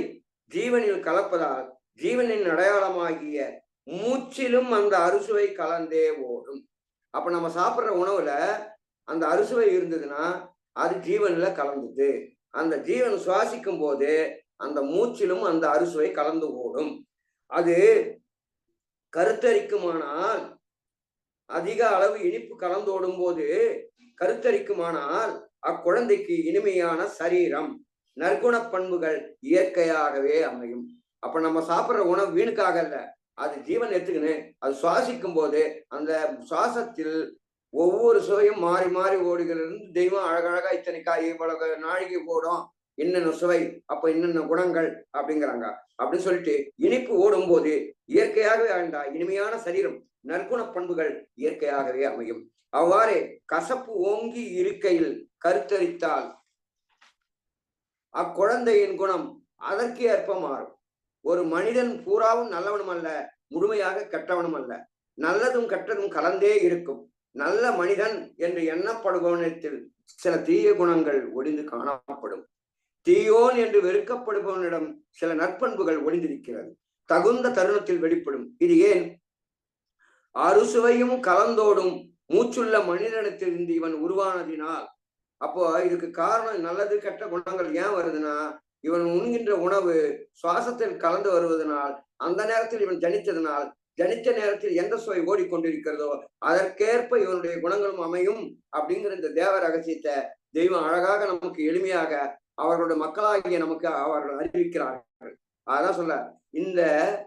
ஜீவனில் கலப்பதால் ஜீவனின் அடையாளமாகிய மூச்சிலும் அந்த அறுசுவை கலந்தே ஓடும். அப்ப நம்ம சாப்பிட்ற உணவுல அந்த அறுசுவை இருந்ததுன்னா அது ஜீவன்ல கலந்தது. அந்த ஜீவன் சுவாசிக்கும் போது அந்த மூச்சிலும் அந்த அறுசுவை கலந்து ஓடும். அது கருத்தரிக்குமானால் அதிக அளவு இனிப்பு கலந்தோடும் போது கருத்தரிக்குமானால் அக்குழந்தைக்கு இனிமையான சரீரம், நற்குண பண்புகள் இயற்கையாகவே அமையும். அப்ப நம்ம சாப்பிட்ற உணவு வீணுக்காக இல்ல, அது ஜீவன் எடுத்துக்கின்னு அது சுவாசிக்கும் போது அந்த சுவாசத்தில் ஒவ்வொரு சுவையும் மாறி மாறி ஓடுகிறது. தெய்வம் அழகழகா இத்தனை காய் இவ்வளவு நாழிகை ஓடும், என்னென்ன சுவை, அப்ப என்னென்ன குணங்கள் அப்படிங்கிறாங்க. அப்படின்னு சொல்லிட்டு இனிப்பு ஓடும் போது இயற்கையாகவே ஆழ்ந்தா இனிமையான சரீரம், நற்குண பண்புகள் இயற்கையாகவே அமையும். அவ்வாறே கசப்பு ஓங்கி இருக்கையில் கருத்தரித்தால் அக்குழந்தையின் குணம் அதற்கு ஏற்ப மாறும். ஒரு மனிதன் பூராவும் நல்லவனும் அல்ல, முழுமையாக கெட்டவனும் அல்ல. நல்லதும் கெட்டதும் கலந்தே இருக்கும். நல்ல மனிதன் என்று எண்ணப்படுபவனிடத்தில் சில தீய குணங்கள் ஒளிந்து காணப்படும். தீயோன் என்று வெறுக்கப்படுபவனிடம் சில நற்பண்புகள் ஒளிந்திருக்கிறது, தகுந்த தருணத்தில் வெளிப்படும். இது ஏன்? அறுசுவையும் கலந்தோடும் மூச்சுள்ள மனிதனிடத்திலிருந்து இவன் உருவானதினால். அப்போ இதுக்கு காரணம் நல்லது கெட்ட குணங்கள் ஏன் வருதுன்னா, இவன் உண்கின்ற உணவு சுவாசத்தில் கலந்து வருவதனால், அந்த நேரத்தில் இவன் ஜனித்ததனால், ஜனித்த நேரத்தில் எந்த சுவை ஓடிக்கொண்டிருக்கிறதோ அதற்கேற்ப இவனுடைய குணங்களும் அமையும். அப்படிங்கிற இந்த தேவ ரகசியத்தை தெய்வம் அழகாக நமக்கு எளிமையாக அவர்களுடைய மக்களாகிய நமக்கு அவர்கள் அறிவிக்கிறார்கள். அதான் சொல்ல, இந்த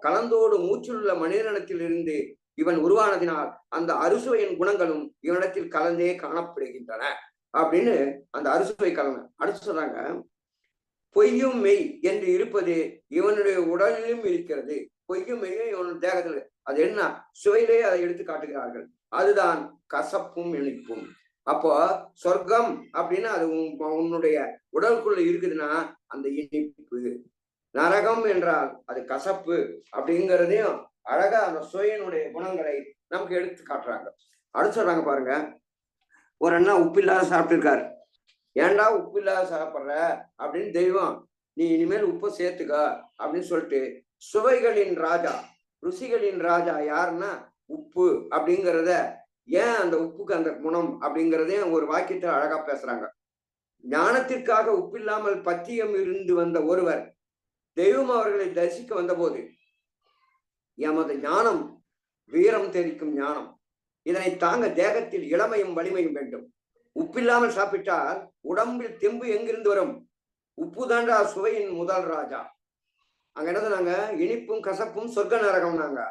கலந்தோடு மூச்சுள்ள மனிதனிடத்தில் இருந்து இவன் உருவானதினால் அந்த அறுசுவையின் குணங்களும் இவனிடத்தில் கலந்தே காணப்படுகின்றன அப்படின்னு அந்த அறுசுவை கலந்த. அடுத்து சொல்றாங்க, பொய்யும் மெய் என்று இருப்பது இவனுடைய உடலிலும் இருக்கிறது. பொய்யும் மெய்யும் இவனுடைய தேகத்தில், அது என்ன சுவையிலே அதை எடுத்து காட்டுகிறார்கள். அதுதான் கசப்பும் இனிப்பும். அப்போ சொர்க்கம் அப்படின்னா அது உன்னுடைய உடலுக்குள்ள இருக்குதுன்னா அந்த இனிப்பு. நரகம் என்றால் அது கசப்பு அப்படிங்கிறதையும் அழகா அந்த சுவையினுடைய குணங்களை நமக்கு எடுத்து காட்டுறாங்க. அடுத்து சொல்றாங்க பாருங்க, ஒரு அண்ணா உப்பு இல்லாத சாப்பிட்டுருக்காரு. ஏன்டா உப்பு இல்லாத சாப்பிட்ற அப்படின்னு தெய்வம், நீ இனிமேல் உப்பை சேர்த்துக்க அப்படின்னு சொல்லிட்டு, சுவைகளின் ராஜா, ருசிகளின் ராஜா யாருன்னா உப்பு அப்படிங்கிறத, ஏன் அந்த உப்புக்கு அந்த குணம் அப்படிங்கிறதையும் ஒரு வாக்கியத்தில் அழகா பேசுறாங்க. ஞானத்திற்காக உப்பில்லாமல் பத்தியம் இருந்து வந்த ஒருவர் தெய்வம் அவர்களை தரிசிக்க வந்தபோது, எமது ஞானம் வீரம் தெரிக்கும் ஞானம், இதனை தாங்க தேகத்தில் இளமையும் வலிமையும் வேண்டும். உப்பில்லாமல் சாப்பிட்டால் உடம்பில் தெம்பு எங்கிருந்து வரும்? உப்பு தாண்டா சுவையின் முதல் ராஜா. அங்க என்ன சொன்னாங்க, இனிப்பும் கசப்பும் சொர்க்க நரகம்னாங்க.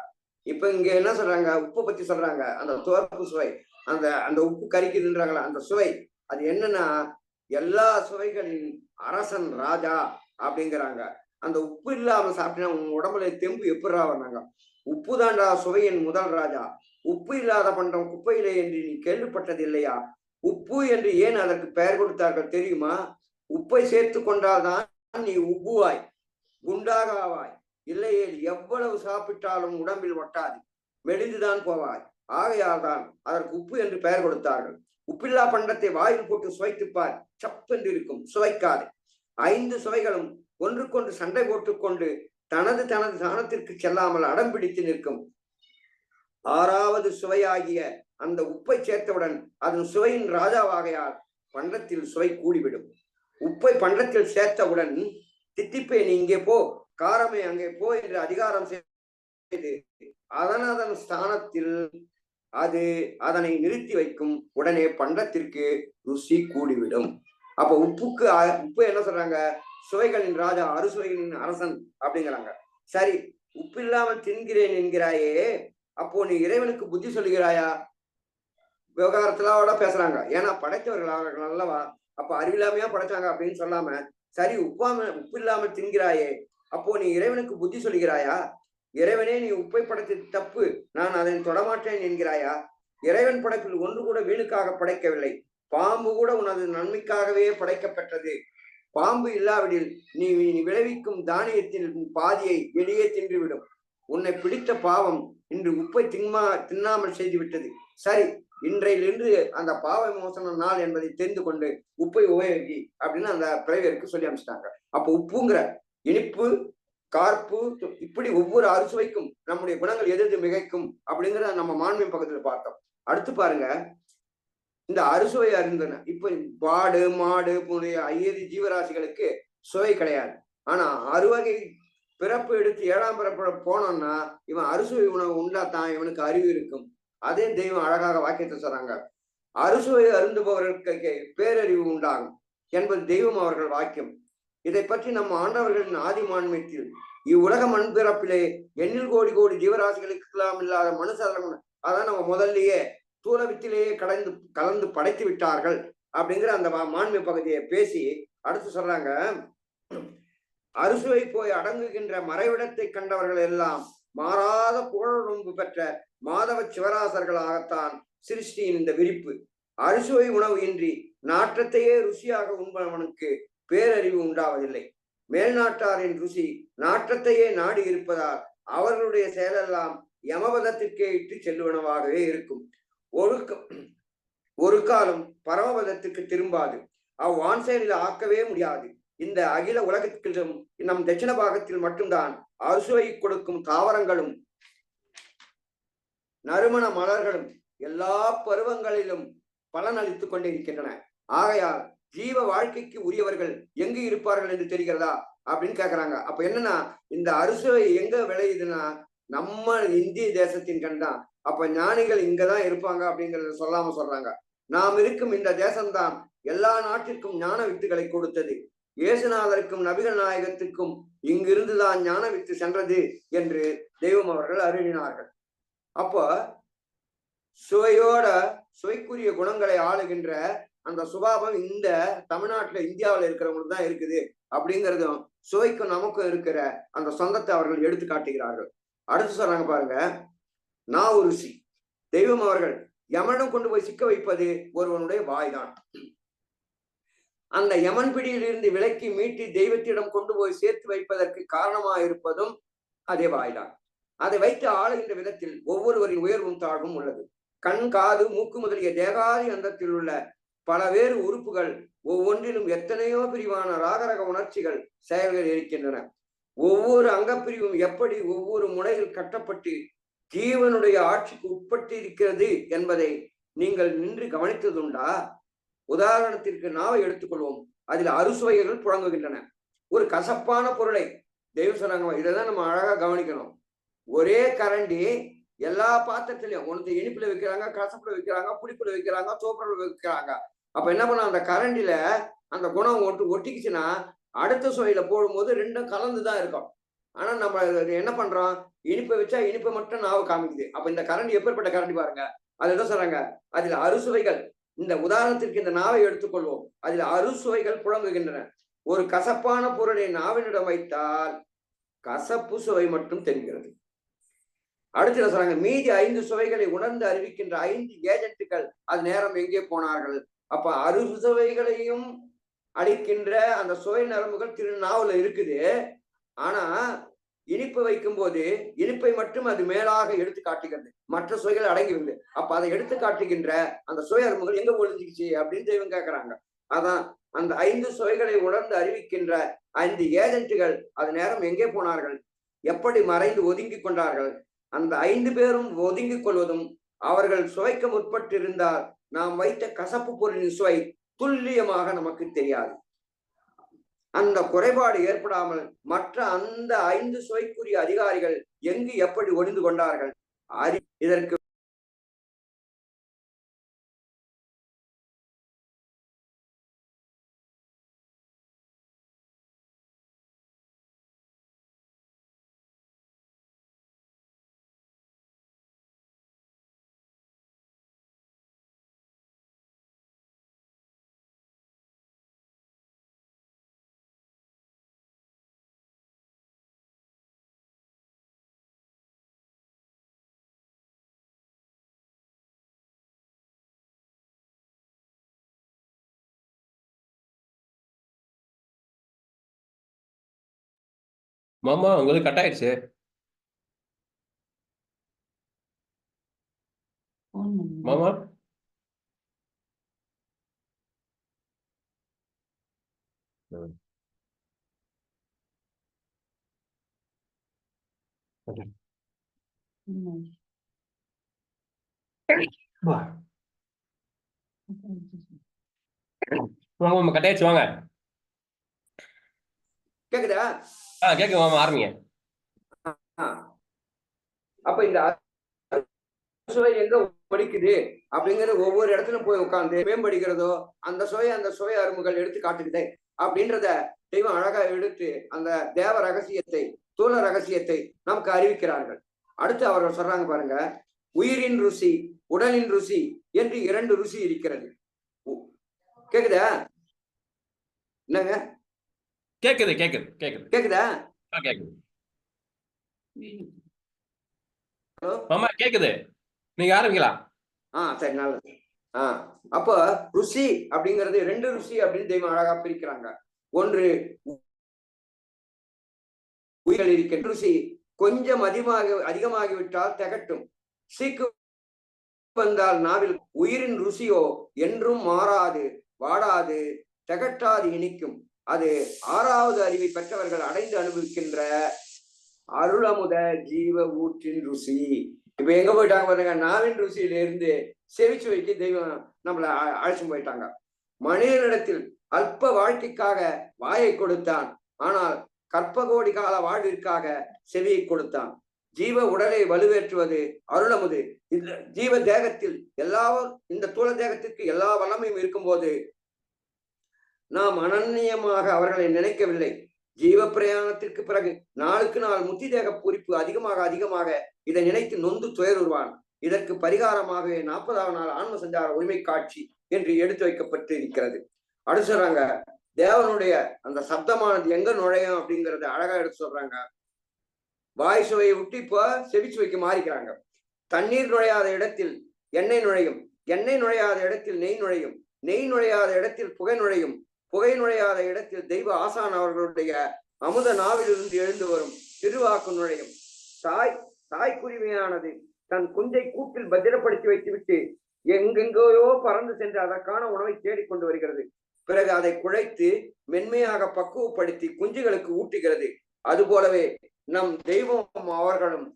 இப்ப இங்க என்ன சொல்றாங்க, உப்பை பத்தி சொல்றாங்க. அந்த துவர்ப்பு சுவை, அந்த அந்த உப்பு கரிக்குதுன்றாங்களா, அந்த சுவை அது என்னன்னா எல்லா சுவைகளின் அரசன் ராஜா அப்படிங்கிறாங்க. அந்த உப்பு இல்லாம சாப்பிட்டா உன் உடம்புல தெம்பு எப்படா வந்தாங்க? உப்பு தாண்டா சுவையின் முதல் ராஜா. உப்பு இல்லாத பண்டம் குப்பையிலே என்று நீ கேள்விப்பட்டது இல்லையா? உப்பு என்று ஏன் அதற்கு பெயர் கொடுத்தார்கள் தெரியுமா? உப்பை சேர்த்து கொண்டால்தான் நீ உப்புவாய், குண்டாக ஆவாய். இல்லையே எவ்வளவு சாப்பிட்டாலும் உடம்பில் ஒட்டாது, மெலிந்துதான் போவாய். ஆகையால் தான் அதற்கு உப்பு என்று பெயர் கொடுத்தார்கள். உப்பில்லா பண்டத்தை வாயில் போட்டு சுவைத்துப்பார், சப்பென்று இருக்கும், சுவைக்காது. 5 சுவைகளும் ஒன்றுக்கொன்று சண்டை போட்டுக்கொண்டு தனது சாணத்திற்கு செல்லாமல் அடம்பிடித்து நிற்கும். 6வது சுவையாகிய அந்த உப்பை சேர்த்தவுடன் அதன் சுவையின் ராஜாவாகையால் பண்டத்தில் சுவை கூடிவிடும். உப்பை பண்டத்தில் சேர்த்தவுடன் தித்திப்பே நீ இங்கே போ, காரமே அங்கே போ என்று அதிகாரம் செய்து அதன் ஸ்தானத்தில் அது அதனை நிறுத்தி வைக்கும். உடனே பண்டத்திற்கு ருசி கூடிவிடும். அப்ப உப்பு என்ன சொல்றாங்க, சுவைகளின் ராஜா, அறுசுவைகளின் அரசன் அப்படிங்கிறாங்க. சரி, உப்பு இல்லாமல் தின்கிறேன் என்கிறாயே, அப்போ நீ இறைவனுக்கு புத்தி சொல்லுகிறாயா? விவகாரத்துல பேசுறாங்க. ஏன்னா படைத்தவர்கள் அவர்கள் அல்லவா, அப்ப அறிவில்லாமையா படைச்சாங்க அப்படின்னு சொல்லாம, சரி உப்பு இல்லாமல் தின்கிறாயே, அப்போ நீ இறைவனுக்கு புத்தி சொல்லுகிறாயா? இறைவனே நீ உப்பை படைத்து தப்பு, நான் அதை தொடமாட்டேன் என்கிறாயா? இறைவன் படைப்பில் ஒன்று கூட வீணுக்காக படைக்கவில்லை, பாம்பு கூட உனது நன்மைக்காகவே படைக்கப்பட்டது. பாம்பு இல்லாவிடில் நீ விளைவிக்கும் தானியத்தில் பாதியை வெளியே தின்றுவிடும். உன்னை பிடித்த பாவம் இன்று உப்பை தின்னாமல் செய்து விட்டது. சரி, இன்றையிலிருந்து அந்த பாவ மோசன நாள் என்பதை தெரிந்து கொண்டு உப்பை உபயோகி அப்படின்னு அந்த பிறவியருக்கு சொல்லி அமைச்சிட்டாங்க. அப்போ உப்புங்கிற இனிப்பு, கார்ப்பு, இப்படி ஒவ்வொரு அறுசுவைக்கும் நம்முடைய குணங்கள் எது மிகைக்கும் அப்படிங்கிற நம்ம மாண்பின் பக்கத்துல பார்த்தோம். அடுத்து பாருங்க, இந்த அறுசுவை அறிந்தன. இப்ப பாடு மாடு போன்ற 5 ஜீவராசிகளுக்கு சுவை கிடையாது. ஆனா 6 வகை பிறப்பு எடுத்து 7ஆம் பிறப்பு போனோம்னா இவன் அறுசுவை உணவு உண்டாத்தான் இவனுக்கு அறிவு இருக்கும். அதே தெய்வம் அழகாக வாக்கியத்தை சொல்றாங்க, அறுசுவை அருந்துபவர்களுக்கு பேரறிவு உண்டாகும் என்பது தெய்வம் அவர்கள் வாக்கியம். இதை பற்றி நம் ஆண்டவர்களின் ஆதிமான்மையில் இவ்வுலக மண்பிறப்பிலே எண்ணில் கோடி கோடி ஜீவராசிகளுக்கெல்லாம் இல்லாத மனுஷன், அதான் நம்ம முதல்லயே தூலவித்திலேயே கலந்து படைத்து விட்டார்கள் அப்படிங்கிற அந்த மாண்மை பகுதியை பேசி அடுத்து சொல்றாங்க, அறுசுவை போய் அடங்குகின்ற மறைவிடத்தை கண்டவர்கள் எல்லாம் மாறாத புகழுடம்பு பெற்ற மாதவ சிவராசர்களாகத்தான் சிருஷ்டியின் இந்த விரிப்பு. அறுசுவை உணவு இன்றி நாற்றத்தையே ருசியாக உண்பவனுக்கு பேரறிவு உண்டாவதில்லை. மேல்நாட்டாரின் ருசி நாற்றத்தையே நாடி இருப்பதால் அவர்களுடைய செயலெல்லாம் யமபதத்திற்கே இட்டு செல்லுவனவாகவே இருக்கும். ஒரு காலம் பரமபதத்திற்கு திரும்பாது, அவ்வான் செயலில் ஆக்கவே முடியாது. இந்த அகில உலகத்திலும் நம் தட்சிண பாகத்தில் மட்டும்தான் அறுசுவை கொடுக்கும் தாவரங்களும் நறுமண மலர்களும் எல்லா பருவங்களிலும் பலன் அளித்துக் கொண்டே இருக்கின்றன. ஆகையால் ஜீவ வாழ்க்கைக்கு உரியவர்கள் எங்கு இருப்பார்கள் என்று தெரிகிறதா அப்படின்னு கேக்குறாங்க. அப்ப என்னன்னா, இந்த அறுசுவை எங்க விளையுதுன்னா நம்ம இந்திய தேசத்தின் கண் தான். அப்ப ஞானிகள் இங்கதான் இருப்பாங்க அப்படிங்கறத சொல்லாம சொல்றாங்க. நாம் இருக்கும் இந்த தேசம்தான் எல்லா நாட்டிற்கும் ஞான வித்துகளை கொடுத்தது. இயேசுநாதருக்கும் நபிகள் நாயகத்துக்கும் இங்கிருந்துதான் ஞான வித்து சென்றது என்று தெய்வம் அவர்கள் அருளினார்கள். அப்போ சுவைக்குரிய குணங்களை ஆளுகின்ற அந்த சுபாவம் இந்த தமிழ்நாட்டுல இந்தியாவில் இருக்கிறவங்களுக்கு தான் இருக்குது அப்படிங்கிறதும் சுவைக்கும் நமக்கும் இருக்கிற அந்த சொந்தத்தை அவர்கள் எடுத்து காட்டுகிறார்கள். அடுத்து சொல்றாங்க பாருங்க, நான் ஒரு ருசி. தெய்வம் அவர்கள் யமனிடம் கொண்டு போய் சிக்க வைப்பது ஒருவனுடைய வாய்தான். அந்த யமன் பிடியிலிருந்து விலக்கி மீட்டி தெய்வத்திடம் கொண்டு போய் சேர்த்து வைப்பதற்கு காரணமாயிருப்பதும் அதே வாய்தான். அதை வைத்து ஆளுகின்ற விதத்தில் ஒவ்வொருவரின் உயர்வும் தாழ்வும் உள்ளது. கண், காது, மூக்கு முதலிய தேகாதி அந்தத்தில் உள்ள பலவேறு உறுப்புகள் ஒவ்வொன்றிலும் எத்தனையோ பிரிவான ராகரக உணர்ச்சிகள் செயல்கள் இருக்கின்றன. ஒவ்வொரு அங்கப்பிரிவும் எப்படி ஒவ்வொரு முனையில் கட்டப்பட்டு ஜீவனுடைய ஆட்சிக்கு உட்பட்டு இருக்கிறது என்பதை நீங்கள் நின்று கவனித்ததுண்டா? உதாரணத்திற்கு நாவை எடுத்துக்கொள்வோம். அதில் அறுசுவைகள் புழங்குகின்றன. ஒரு கசப்பான பொருளை தெய்வம் சொன்னாங்க, இதைதான் நம்ம அழகா கவனிக்கணும். ஒரே கரண்டி எல்லா பாத்திரத்திலையும் ஒன்று இனிப்புல வைக்கிறாங்க, கசப்புல வைக்கிறாங்க, புளிப்புல வைக்கிறாங்க, சோப்புல வைக்கிறாங்க. அப்ப என்ன பண்ண, அந்த கரண்டில அந்த குணம் ஒட்டிக்குச்சுன்னா அடுத்த சுவையில போடும்போது ரெண்டும் கலந்துதான் இருக்கும். ஆனா நம்ம என்ன பண்றோம், இனிப்பை வச்சா இனிப்பை மட்டும் நாவு காமிக்குது. அப்ப இந்த கரண்டி எப்பேற்பட்ட கரண்டி பாருங்க. அது என்ன சொல்றாங்க, அதில் அறுசுவைகள், இந்த உதாரணத்திற்கு இந்த நாவை எடுத்துக்கொள்வோம், அதில் அறுசுவைகள் புழங்குகின்றன. ஒரு கசப்பான பொருளை நாவினிடம் வைத்தால் கசப்பு சுவை மட்டும் தெரிகிறது. அடுத்து என்ன சொல்றாங்க, மீதி 5 சுவைகளை உணர்ந்து அறிவிக்கின்ற 5 ஏஜென்ட்டுகள் அது நேரம் எங்கே போனார்கள்? அப்ப அறுசுவைகளையும் அளிக்கின்ற அந்த சுவை நரம்புகள் திருநாவுல இருக்குது. ஆனா இனிப்பு வைக்கும் போது இனிப்பை மட்டும் அது மேலாக எடுத்து காட்டுகிறது, மற்ற சுவைகள் அடங்கிவிடுது. அப்ப அதை எடுத்து காட்டுகின்ற அந்த சுவை நரம்புகள் எங்க ஒழிஞ்சிக்கிச்சு அப்படின்னு இவங்க கேட்கறாங்க. அதான் அந்த 5 சுவைகளை உணர்ந்து அறிவிக்கின்ற 5 ஏஜென்ட்டுகள் அது நேரம் எங்கே போனார்கள், எப்படி மறைந்து ஒதுங்கி கொண்டார்கள்? அந்த 5 பேரும் ஒதுங்கிக் கொள்வதும் அவர்கள் சுவைக்க முற்பட்டு இருந்தால் நாம் வைத்த கசப்பு பொருளின் சுவை துல்லியமாக நமக்கு தெரியாது. அந்த குறைபாடு ஏற்படாமல் மற்ற அந்த 5 சுவைக்குரிய அதிகாரிகள் எங்கு எப்படி ஒளிந்து கொண்டார்கள்? இதற்கு மாமா உங்களுக்கு கட் ஆயிடுச்சு. மாமா வாங்க மாமா, கட் ஆயிடுச்சு, வாங்க. கேக்குதா? கேக்குது மாமா, ஆரம்பிங்க. அப்ப இந்த சுவை எங்க படிக்குது அப்படிங்கிறது ஒவ்வொரு இடத்துலயும் போய் உட்கார்ந்து மேம்படுகிறதோ அந்த சுவை அரும்புகள் எடுத்து காட்டுக்குதே அப்படின்றத தெய்வம் அழகா எடுத்து அந்த தேவ ரகசியத்தை தூள ரகசியத்தை நமக்கு அறிவிக்கிறார்கள். அடுத்து அவர்கள் சொல்றாங்க பாருங்க, உயிரின் ருசி உடலின் ருசி என்று 2 ருசி இருக்கிறது. கேக்குதா? என்னங்க கேக்குது கேக்குது கேக்குது கேக்குதா? கேக்குது மாமா, கேக்குது. நீங்க ஆரம்பிக்கலாம். சரி, நல்லது. அப்போ ருசி அப்படிங்கிறது 2 ருசி அப்படின்னு தெய்வம் அழகா பிரிக்கிறாங்க. ஒன்று உயிர்கள் இருக்கின்ற ருசி கொஞ்சம் அதிகமாகிவிட்டால் திகட்டும், சீக்கு வந்தால் நாவில். உயிரின் ருசியோ என்றும் மாறாது, வாடாது, திகட்டாது இனிக்கும். அது 6வது அறிவை பெற்றவர்கள் அடைந்து அனுபவிக்கின்ற அருளமுத ஜீவ ஊற்றின் ருசி. இப்ப எங்க போயிட்டாங்க பாருங்க, நாவின் ருசியில இருந்து செவிச்சுவைக்கு தெய்வம் நம்மள அழைச்சு போயிட்டாங்க. மனிதனிடத்தில் அல்ப வாழ்க்கைக்காக வாயை கொடுத்தான், ஆனால் கற்பகோடி கால வாழ்விற்காக செவியை கொடுத்தான். ஜீவ உடலை வலுவேற்றுவது அருளமுது. இந்த ஜீவ தேகத்தில் இந்த தூள தேகத்திற்கு எல்லா வல்லமையும் இருக்கும்போது நாம் அனன்யமாக அவர்களை நினைக்கவில்லை. ஜீவ பிரயாணத்திற்கு பிறகு நாளுக்கு நாள் முத்தி தேக பூரிப்பு அதிகமாக இதை நினைத்து நொந்து துயருவான். இதற்கு பரிகாரமாகவே 40வது நாள் ஆன்ம சஞ்சார உரிமை காட்சி என்று எடுத்து வைக்கப்பட்டு இருக்கிறது. அடுத்து சொல்றாங்க, தேவனுடைய அந்த சப்தமானது எங்க நுழையும் அப்படிங்கறத அழகா எடுத்து சொல்றாங்க. வாய் சுவையை விட்டு இப்போ செவிச்சுவைக்கு மாறிக்கிறாங்க. தண்ணீர் நுழையாத இடத்தில் எண்ணெய் நுழையும், எண்ணெய் நுழையாத இடத்தில் நெய் நுழையும், நெய் நுழையாத இடத்தில் புகை நுழையும், புகை நுழையாத இடத்தில் தெய்வ ஆசான் அவர்களுடைய அமுத நாவிலிருந்து எழுந்து வரும் திருவாக்கு நுழையும். தாய்க்குருவியானது தன் குஞ்சை கூட்டில் பத்திரப்படுத்தி வைத்துவிட்டு எங்கெங்கோயோ பறந்து சென்று அதற்கான உணவை தேடிக்கொண்டு வருகிறது. பிறகு அதை குழைத்து மென்மையாக பக்குவப்படுத்தி குஞ்சுகளுக்கு ஊட்டுகிறது. அதுபோலவே நம் தெய்வம் அவர்களும்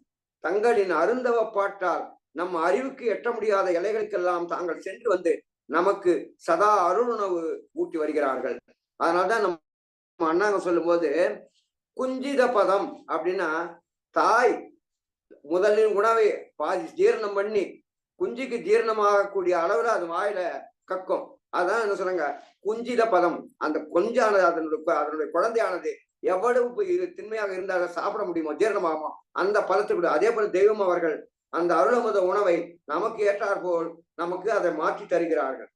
தங்களின் அருந்தவ பாட்டால் நம் அறிவுக்கு எட்ட முடியாத எல்லைகளுக்கெல்லாம் தாங்கள் சென்று வந்து நமக்கு சதா அருளுணவு ஊட்டி வருகிறார்கள். அதனால்தான் நம்ம அண்ணாங்க சொல்லும் போது குஞ்சித பதம் அப்படின்னா, தாய் முதலின் உணவை பாதி ஜீரணம் பண்ணி குஞ்சுக்கு ஜீரணமாகக்கூடிய அளவுல அது வாயில கக்கும். அதான் என்ன சொல்றாங்க, குஞ்சித பதம். அந்த கொஞ்சானது அதனுடைய குழந்தையானது எவ்வளவு திண்மையாக இருந்தால் சாப்பிட முடியுமோ, ஜீரணமாகுமோ அந்த பதத்துக்கு. அதே போல தெய்வம் அவர்கள் அந்த அருளமுத உணவை நமக்கு ஏற்றார் போல் நமக்கு அதை மாற்றி தருகிறார்கள்.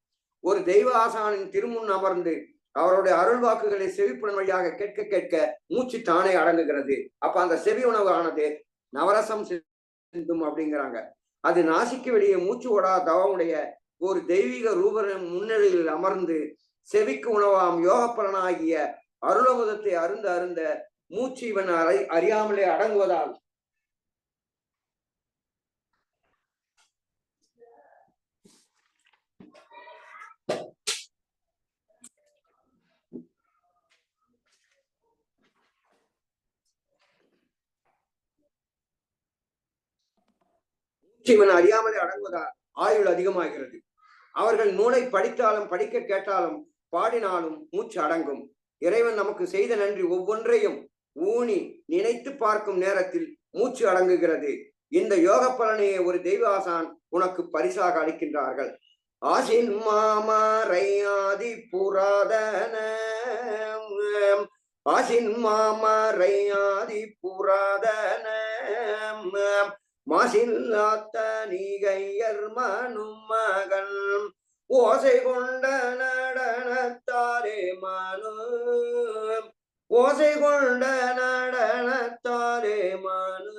ஒரு தெய்வ ஆசானின் திருமுன் அமர்ந்து அவருடைய அருள் வாக்குகளை செவிப்புணன் வழியாக கேட்க கேட்க மூச்சு தானே அடங்குகிறது. அப்ப அந்த செவி உணவு ஆனது நவரசம் சிந்தும் அப்படிங்கிறாங்க. அது நாசிக்கு வெளியே மூச்சு ஓடா தவமுடைய ஒரு தெய்வீக ரூபரின் முன்னிலையில் அமர்ந்து செவிக்கு உணவாம் யோக பலனாகிய அருளமுதத்தை அருந்த மூச்சு இவன் அறியாமலே அடங்குவதால் இவன் அறியாமலே அடங்குவதால் ஆயுள் அதிகமாகிறது. அவர்கள் நூலை படித்தாலும் படிக்க கேட்டாலும் பாடினாலும் மூச்சு அடங்கும். இறைவன் நமக்கு செய்த நன்றி ஒவ்வொன்றையும் ஊனி நினைத்து பார்க்கும் நேரத்தில் மூச்சு அடங்குகிறது. இந்த யோக பலனையை ஒரு தெய்வ ஆசான் உனக்கு பரிசாக அளிக்கின்றார்கள். ஆசின் மாமரையாதி புராதன, ஆசின் மாமரையாதி புராதன, மாசில்லாத்த நீகையர் மனும் மகன் ஓசை கொண்ட நடனத்தாரே மனு, ஓசை கொண்ட நடனத்தாரே மனு,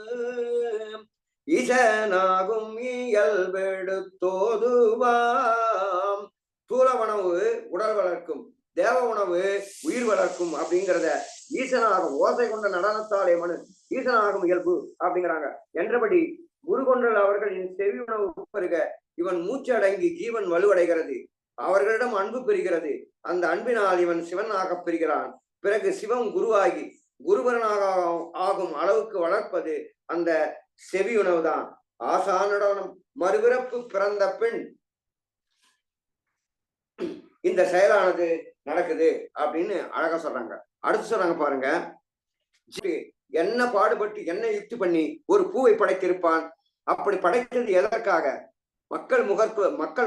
ஈசனாகும் இயல்பெடுத்தோதுவாம். தூல உணவு உடல் வளர்க்கும், தேவ உணவு உயிர் வளர்க்கும் அப்படிங்கிறத ஈசனாகும் ஓசை கொண்ட நடனத்தாலே மனு, ஈசனாகும் இயல்பு அப்படிங்கிறாங்க. என்றபடி குரு கொண்டல் அவர்களின் செவி உணவு பெருக இவன் மூச்சு அடங்கி ஜீவன் வலுவடைகிறது. அவர்களிடம் அன்பு பெறுகிறது. அந்த அன்பினால் இவன் சிவனாக பெறுகிறான். பிறகு சிவம் குருவாகி குருவரனாக ஆகும் அளவுக்கு வளர்ப்பது அந்த செவி உணவுதான். ஆசானுடன் மறுபிறப்பு பிறந்த பின் இந்த செயலானது நடக்குது அப்படின்னு அழகா சொல்றாங்க. அடுத்து சொல்றாங்க பாருங்க, என்ன பாடுபட்டு என்ன யுக்தி பண்ணி ஒரு பூவை படைத்திருப்பான். அப்படி படைத்தது எதற்காக? மக்கள்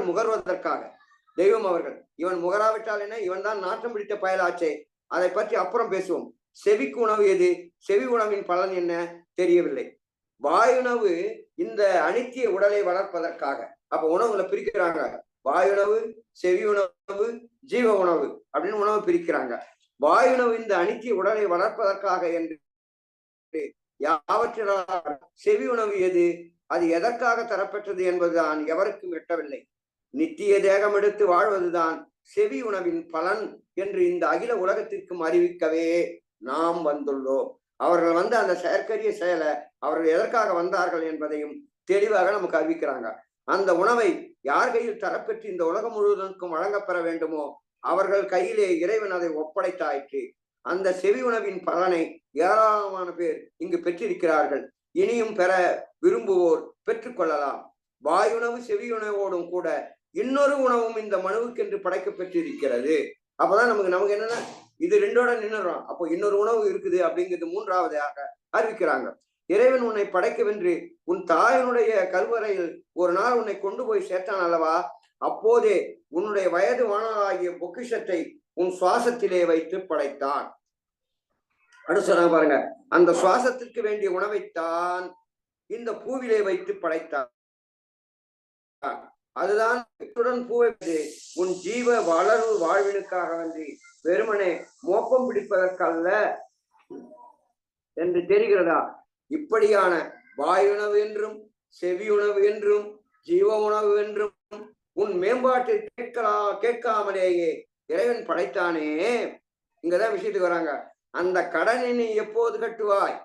முகர்வதற்காக. தெய்வம் அவர்கள் இவன் முகராவிட்டால் என்ன, இவன் தான் நாட்டம் பிடித்த பயலாச்சே, அதை பற்றி அப்புறம் பேசுவோம். செவிக்கு உணவு எது? செவி உணவின் பலன் என்ன தெரியவில்லை. வாயுணவு இந்த அனித்திய உடலை வளர்ப்பதற்காக. அப்ப உணவுல பிரிக்கிறாங்க, வாயுணவு, செவி உணவு, ஜீவ உணவு அப்படின்னு உணவு பிரிக்கிறாங்க. வாயுணவு இந்த அனித்திய உடலை வளர்ப்பதற்காக என்று யாவற்றால் செவி உணவு எது? அது எதற்காக தரப்பெற்றது என்பதுதான் எவருக்கும் எட்டவில்லை. நித்திய தேகம் எடுத்து வாழ்வதுதான் செவி உணவின் பலன் என்று இந்த அகில உலகத்திற்கும் அறிவிக்கவே நாம் வந்துள்ளோம். அவர்கள் வந்து அந்த செயற்கரிய செயலை அவர்கள் எதற்காக வந்தார்கள் என்பதையும் தெளிவாக நமக்கு அறிவிக்கிறாங்க. அந்த உணவை யார் கையில் தரப்பெற்று இந்த உலகம் முழுவதற்கும் வழங்கப்பெற வேண்டுமோ அவர்கள் கையிலே இறைவன் அதை ஒப்படைத்தாயிற்று. அந்த செவி உணவின் பலனை ஏராளமான பேர் இங்கு பெற்றிருக்கிறார்கள். இனியும் பெற விரும்புவோர் பெற்றுக்கொள்ளலாம். வாயுணவு செவி உணவோடும் கூட இன்னொரு உணவும் இந்த மனுவுக்கென்று படைக்க பெற்றிருக்கிறது. அப்பதான் நமக்கு என்னன்னா இது ரெண்டோட நின்றுறோம். அப்போ இன்னொரு உணவு இருக்குது அப்படிங்கிறது மூன்றாவதாக அறிவிக்கிறாங்க. இறைவன் உன்னை படைக்கவென்று உன் தாயினுடைய கருவறையில் ஒரு நாள் உன்னை கொண்டு போய் சேர்த்தான் அல்லவா? அப்போதே உன்னுடைய வயது வானலாகிய பொக்கிஷத்தை உன் சுவாசத்திலே வைத்து படைத்தான். அடுத்து சொன்னாங்க பாருங்க, அந்த சுவாசத்திற்கு வேண்டிய உணவைத்தான் இந்த பூவிலே வைத்து படைத்தான். அதுதான் பூவை உன் ஜீவ வளர்வு வாழ்வினுக்காக வந்து வெறுமனே மோப்பம் பிடிப்பதற்கல்ல என்று தெரிகிறதா? இப்படியான வாயுணவு என்றும் செவி உணவு என்றும் ஜீவ உணவு என்றும் உன் மேம்பாட்டை கேட்காமலேயே இறைவன் படைத்தானே. இங்கதான் விஷயத்துக்கு வராங்க. அந்த கடனை நீ எப்போது கட்டுவாய்?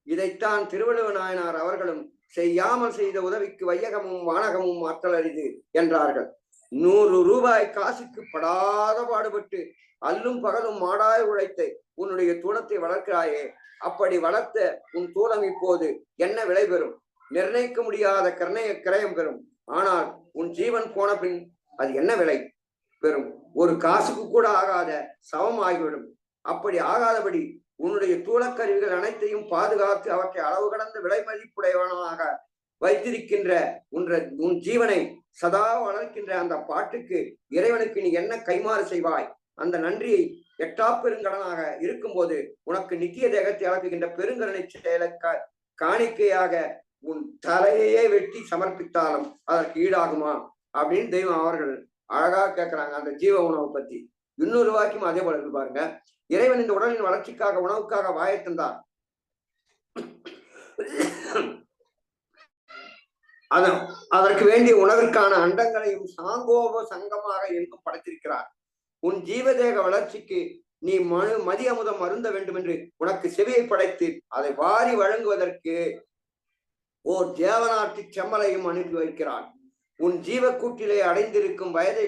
இதைத்தான் திருவள்ளுவ நாயனார் அவர்களும் செய்யாமல் செய்த உதவிக்கு வையகமும் வானகமும் ஆற்றல் அரிது என்றார்கள். 100 ரூபாய் காசுக்கு படாத பாடுபட்டு அல்லும் பகலும் மாடாய் உழைத்த உன்னுடைய தூணத்தை வளர்க்கிறாயே, அப்படி வளர்த்த உன் தூணம் இப்போது என்ன விலை பெறும்? நிர்ணயிக்க முடியாத கிரயம் பெறும். ஆனால் உன் ஜீவன் போன பின் அது என்ன விலை பெறும்? ஒரு காசுக்கு கூட ஆகாத சவம் ஆகிவிடும். அப்படி ஆகாதபடி உன்னுடைய தூளக்கருவிகள் அனைத்தையும் பாதுகாத்து அவற்றை அளவு கடந்த விலை மதிப்புடையவனாக வைத்திருக்கின்ற உன் ஜீவனை சதா வளர்க்கின்ற அந்த பாட்டுக்கு இறைவனுக்கு நீ என்ன கைமாறு செய்வாய்? அந்த நன்றியை எட்டா பெருங்கடனாக இருக்கும்போது உனக்கு நித்திய தேகத்தை அளக்குகின்ற பெருங்கடனை செயலை காணிக்கையாக உன் தலையே வெட்டி சமர்ப்பித்தாலும் அதற்கு ஈடாகுமா அப்படின்னு தெய்வம் அவர்கள் அழகா கேட்கிறாங்க அந்த ஜீவ உணவை பத்தி. இன்னொரு வாக்கியம் அதே போல இருக்கு பாருங்க. இறைவன் இந்த உடலின் வளர்ச்சிக்காக உணவுக்காக வாயை தந்தார். அதற்கு வேண்டிய உணவிற்கான அண்டங்களையும் சாங்கோப சங்கமாக எங்கும் படைத்திருக்கிறார். உன் ஜீவதேக வளர்ச்சிக்கு நீ மதி அமுதம் அருந்த வேண்டும் என்று உனக்கு செவியை படைத்து அதை வாரி வழங்குவதற்கு ஓர் தேவநாட்டு செம்மலையும் அனுப்பி வைக்கிறான். உன் ஜீவக்கூட்டிலே அடைந்திருக்கும் வயதை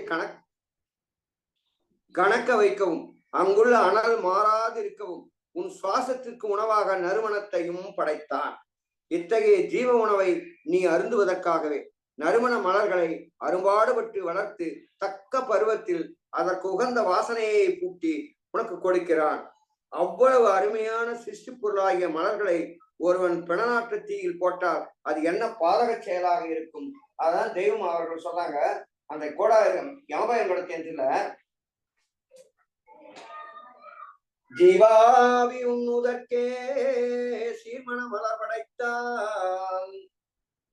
கணக்க வைக்கவும் அங்குள்ள அனல் மாறாதிருக்கவும் உன் சுவாசத்திற்கு உணவாக நறுமணத்தையும் படைத்தான். இத்தகைய ஜீவ உணவை நீ அருந்துவதற்காகவே நறுமண மலர்களை அரும்பாடுபட்டு வளர்த்து தக்க பருவத்தில் அதற்கு உகந்த வாசனையை பூட்டி உனக்கு கொடுக்கிறான். அவ்வளவு அருமையான சிருஷ்டி பொருளாகிய மலர்களை ஒருவன் பிணநாட்டு தீயில் போட்டால் அது என்ன பாதக செயலாக இருக்கும்? அதான் தெய்வம் அவர்கள் சொன்னாங்க. அந்த கோடாயிரம் ஞாபகப்படுத்தியதுல ஜீவாவி உண்ணுதற்கே சீர்மண மலர் படைத்தான்,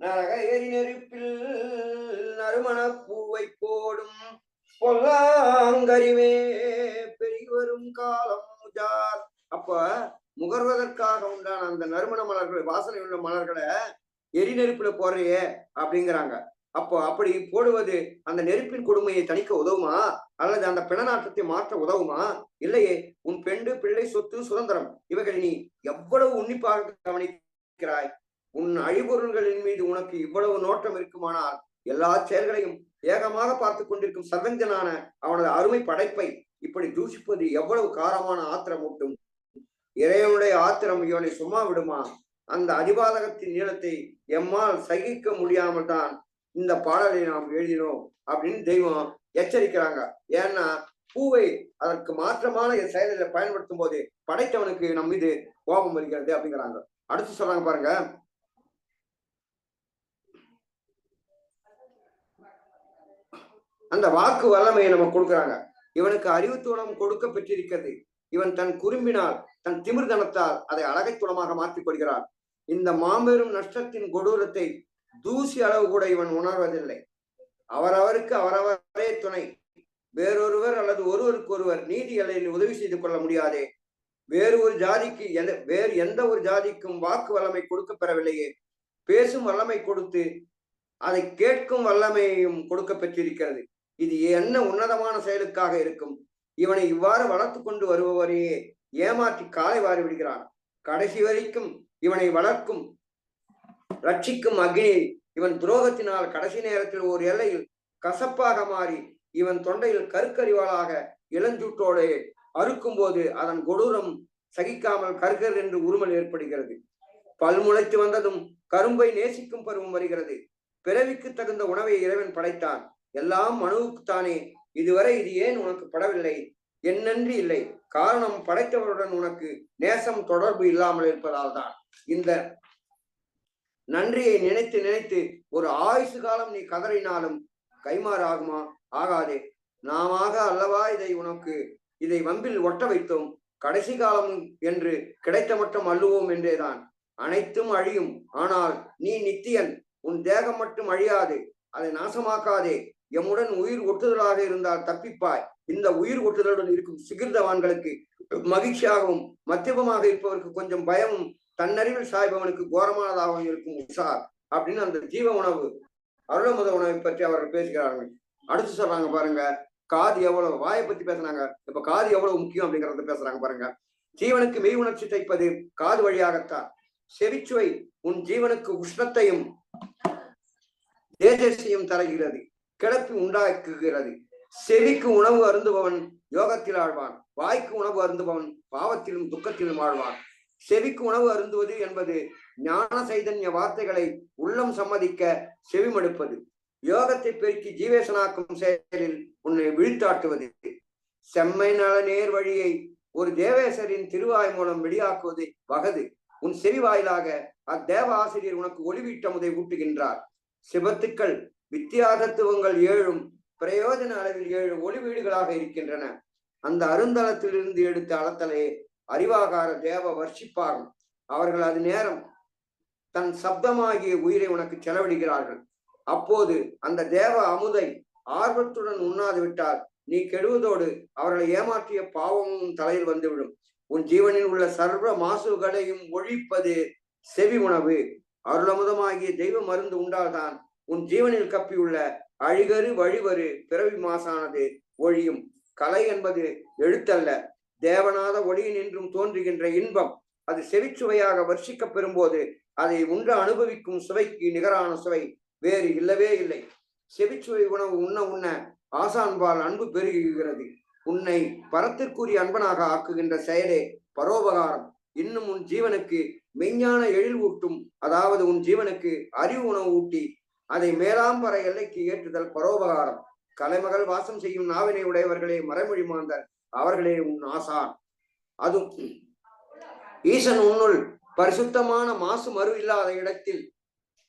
நரக எரி நெருப்பில் நறுமண பூவை போடும் பொல்லாங்கறிவே பெரியவரும் காலம் முஜார். அப்ப முகர்வதற்காக உண்டான அந்த நறுமண மலர்கள், வாசனை உள்ள மலர்களை எரி நெருப்புல போடுறியே அப்படிங்கிறாங்க. அப்போ அப்படி போடுவது அந்த நெருப்பின் கொடுமையை தணிக்க உதவுமா? அல்லது அந்த பிணநாட்டத்தை மாற்ற உதவுமா? இல்லையே. உன் பெண்டு பிள்ளை சொத்து சுதந்திரம் இவைகளை நீ எவ்வளவு உன்னிப்பாக கவனிக்கிறாய். உன் அழிபொருள்களின் மீது உனக்கு இவ்வளவு நோட்டம் இருக்குமானால் எல்லா செயல்களையும் ஏகமாக பார்த்து கொண்டிருக்கும் சர்வஞ்சனான அவனது அருமை படைப்பை இப்படி தூஷிப்பது எவ்வளவு காரமான ஆத்திரமூட்டும். இறைவனுடைய ஆத்திரம் இவனை சும்மா விடுமா? அந்த அதிபாதகத்தின் நீளத்தை எம்மால் சகிக்க முடியாமல் தான் இந்த பாடலை நாம் எழுதினோம் அப்படின்னு தெய்வம் எச்சரிக்கிறாங்க. ஏன்னா பூவை அதற்கு மாற்றமான செயலில் பயன்படுத்தும் போது படைத்தவனுக்கு நம் மீது கோபம் வருகிறது அப்படிங்கிறாங்க. அடுத்து சொல்றாங்க பாருங்க, அந்த வாக்கு வல்லமையை நமக்கு கொடுக்குறாங்க. இவனுக்கு அறிவுத்துவம் கொடுக்க பெற்றிருக்கிறது. இவன் தன் குறும்பினால் தன் திமிர்தனத்தால் அதை அழகைத்துவமாக மாற்றிக் கொள்கிறான். இந்த மாபெரும் நஷ்டத்தின் கொடூரத்தை தூசி அளவு கூட இவன் உணர்வதில்லை. அவரவருக்கு அவரவரே துணை. வேறொருவர் அல்லது ஒருவருக்கு ஒருவர் நீதி எல்லையில் உதவி செய்து கொள்ள முடியாதே. வேறு எந்த ஒரு ஜாதிக்கும் வாக்கு வல்லமை கொடுக்க பெறவில்லையே. பேசும் வல்லமை கொடுத்து அதை கேட்கும் வல்லமையும் கொடுக்க பெற்றிருக்கிறது. இது என்ன உன்னதமான செயலுக்காக இருக்கும். இவனை இவ்வாறு வளர்த்து கொண்டு வருபவரையே ஏமாற்றி காலை வாரி விடுகிறான். கடைசி வரைக்கும் இவனை வளர்க்கும் ரட்சிக்கும் அக்னி இவன் துரோகத்தினால் கடைசி நேரத்தில் ஒரு எல்லையில் கசப்பாக மாறி இவன் தொண்டையில் கருக்கறிவாளாக இளஞ்சூட்டோடு அறுக்கும் போது அதன் கொடூரம் சகிக்காமல் கருக்கர் என்று உருமல் ஏற்படுகிறது. பல்முளைத்து வந்ததும் கரும்பை நேசிக்கும் பருவம் வருகிறது. பிறவிக்கு தகுந்த உணவை இறைவன் படைத்தான். எல்லாம் மனுவுக்குத்தானே. இதுவரை இது ஏன் உனக்கு படவில்லை? என் நன்றி இல்லை. காரணம் படைத்தவருடன் உனக்கு நேசம் தொடர்பு இல்லாமல் இருப்பதால் தான். இந்த நன்றியை நினைத்து நினைத்து ஒரு ஆயுசு காலம் நீ கதறினாலும் கைமாறு ஆகுமா? ஆகாதே. நாமாக அல்லவா இதை வம்பில் ஒட்ட வைத்தோம். கடைசி காலம் என்று கிடைத்த மட்டும் அள்ளுவோம் என்றேதான். அனைத்தும் அழியும், ஆனால் நீ நித்தியன். உன் தேகம் மட்டும் அழியாது, அதை நாசமாக்காதே. எம்முடன் உயிர் ஒட்டுதலாக இருந்தால் தப்பிப்பாய். இந்த உயிர் ஒட்டுதலுடன் இருக்கும் சிகிர்தவான்களுக்கு மகிழ்ச்சியாகவும் மத்தியமமாக இருப்பவருக்கு கொஞ்சம் பயமும் தன்னறிவில் சாய்பவனுக்கு கோரமானதாகவும் இருக்கும் உஷார் அப்படின்னு அந்த ஜீவ உணவு அருளமுத உணவை பற்றி அவர்கள் பேசுகிறார்கள். அடுத்து சொல்றாங்க பாருங்க, காது எவ்வளவு, வாயை பத்தி பேசுறாங்க, இப்ப காது எவ்வளவு முக்கியம் அப்படிங்கறத பேசுறாங்க பாருங்க. ஜீவனுக்கு மெய் உணர்ச்சி தைப்பது காது வழியாகத்தான். செவிச்சுவை உன் ஜீவனுக்கு உஷ்ணத்தையும் தேஜஸையும் தருகிறது, கிளப்பி உண்டாக்குகிறது. செவிக்கு உணவு அருந்துபவன் யோகத்தில் ஆழ்வான். வாய்க்கு உணவு அருந்துபவன் பாவத்திலும் துக்கத்திலும் ஆழ்வான். செவிக்கு உணவு அருந்துவது என்பது ஞான சைதன்ய வார்த்தைகளை உள்ளம் சம்மதிக்க செவிமடுப்பது. யோகத்தை பெருக்கி ஜீவேசனாக்கும் செயலில் உன்னை விழித்தாட்டுவது. செம்மை நல நேர் வழியை ஒரு தேவேசரின் திருவாய் மூலம் வெளியாக்குவது வகது. உன் செவி வாயிலாக அத்தேவ ஆசிரியர் உனக்கு ஒளிவீட்டமுதை ஊட்டுகின்றார். சிபத்துக்கள் வித்தியாசத்துவங்கள் 7 பிரயோஜன அளவில் 7 ஒளி வீடுகளாக இருக்கின்றன. அந்த அருந்தளத்திலிருந்து எடுத்த அளத்தலே அறிவாகார தேவ வர்ஷிப்பாகும். அவர்கள் அது நேரம் தன் சப்தமாகிய உயிரை உனக்கு செலவிடுகிறார்கள். அப்போது அந்த தேவ அமுதை ஆர்வத்துடன் உண்ணாது விட்டால் நீ கெடுவதோடு அவர்களை ஏமாற்றிய பாவமும் தலையில் வந்துவிடும். உன் ஜீவனில் உள்ள சர்வ மாசுகளையும் ஒழிப்பது செவி உணவு. அருளமுதமாகிய தெய்வ மருந்து உண்டால்தான் உன் ஜீவனில் கப்பியுள்ள அழிகரு வழிவரு பிறவி மாசானது ஒழியும். கலை என்பது எழுத்தல்ல, தேவனாத ஒளியின் என்றும் தோன்றுகின்ற இன்பம். அது செவிச்சுவையாக வர்ஷிக்க பெறும்போது அதை உண்டு அனுபவிக்கும் சுவைக்கு நிகரான சுவை வேறு இல்லவே இல்லை. செவிச்சுவை உணவு உண்ண உண்ண ஆசான்பால் அன்பு பெருகுகிறது. உன்னை பரத்திற்குரிய அன்பனாக ஆக்குகின்ற செயலே பரோபகாரம். இன்னும் உன் ஜீவனுக்கு மெய்ஞான எழில் ஊட்டும், அதாவது உன் ஜீவனுக்கு அறிவு உணவு ஊட்டி அதை மேலாம்பர எல்லைக்கு ஏற்றுதல் பரோபகாரம். கலைமகள் வாசம் செய்யும் நாவினை உடையவர்களே மறைமொழி மாந்தர், அவர்களே உன் ஆசான். அதுவும் ஈசன் உன்னுள் பரிசுத்தமான மாசு மறு இல்லாத இடத்தில்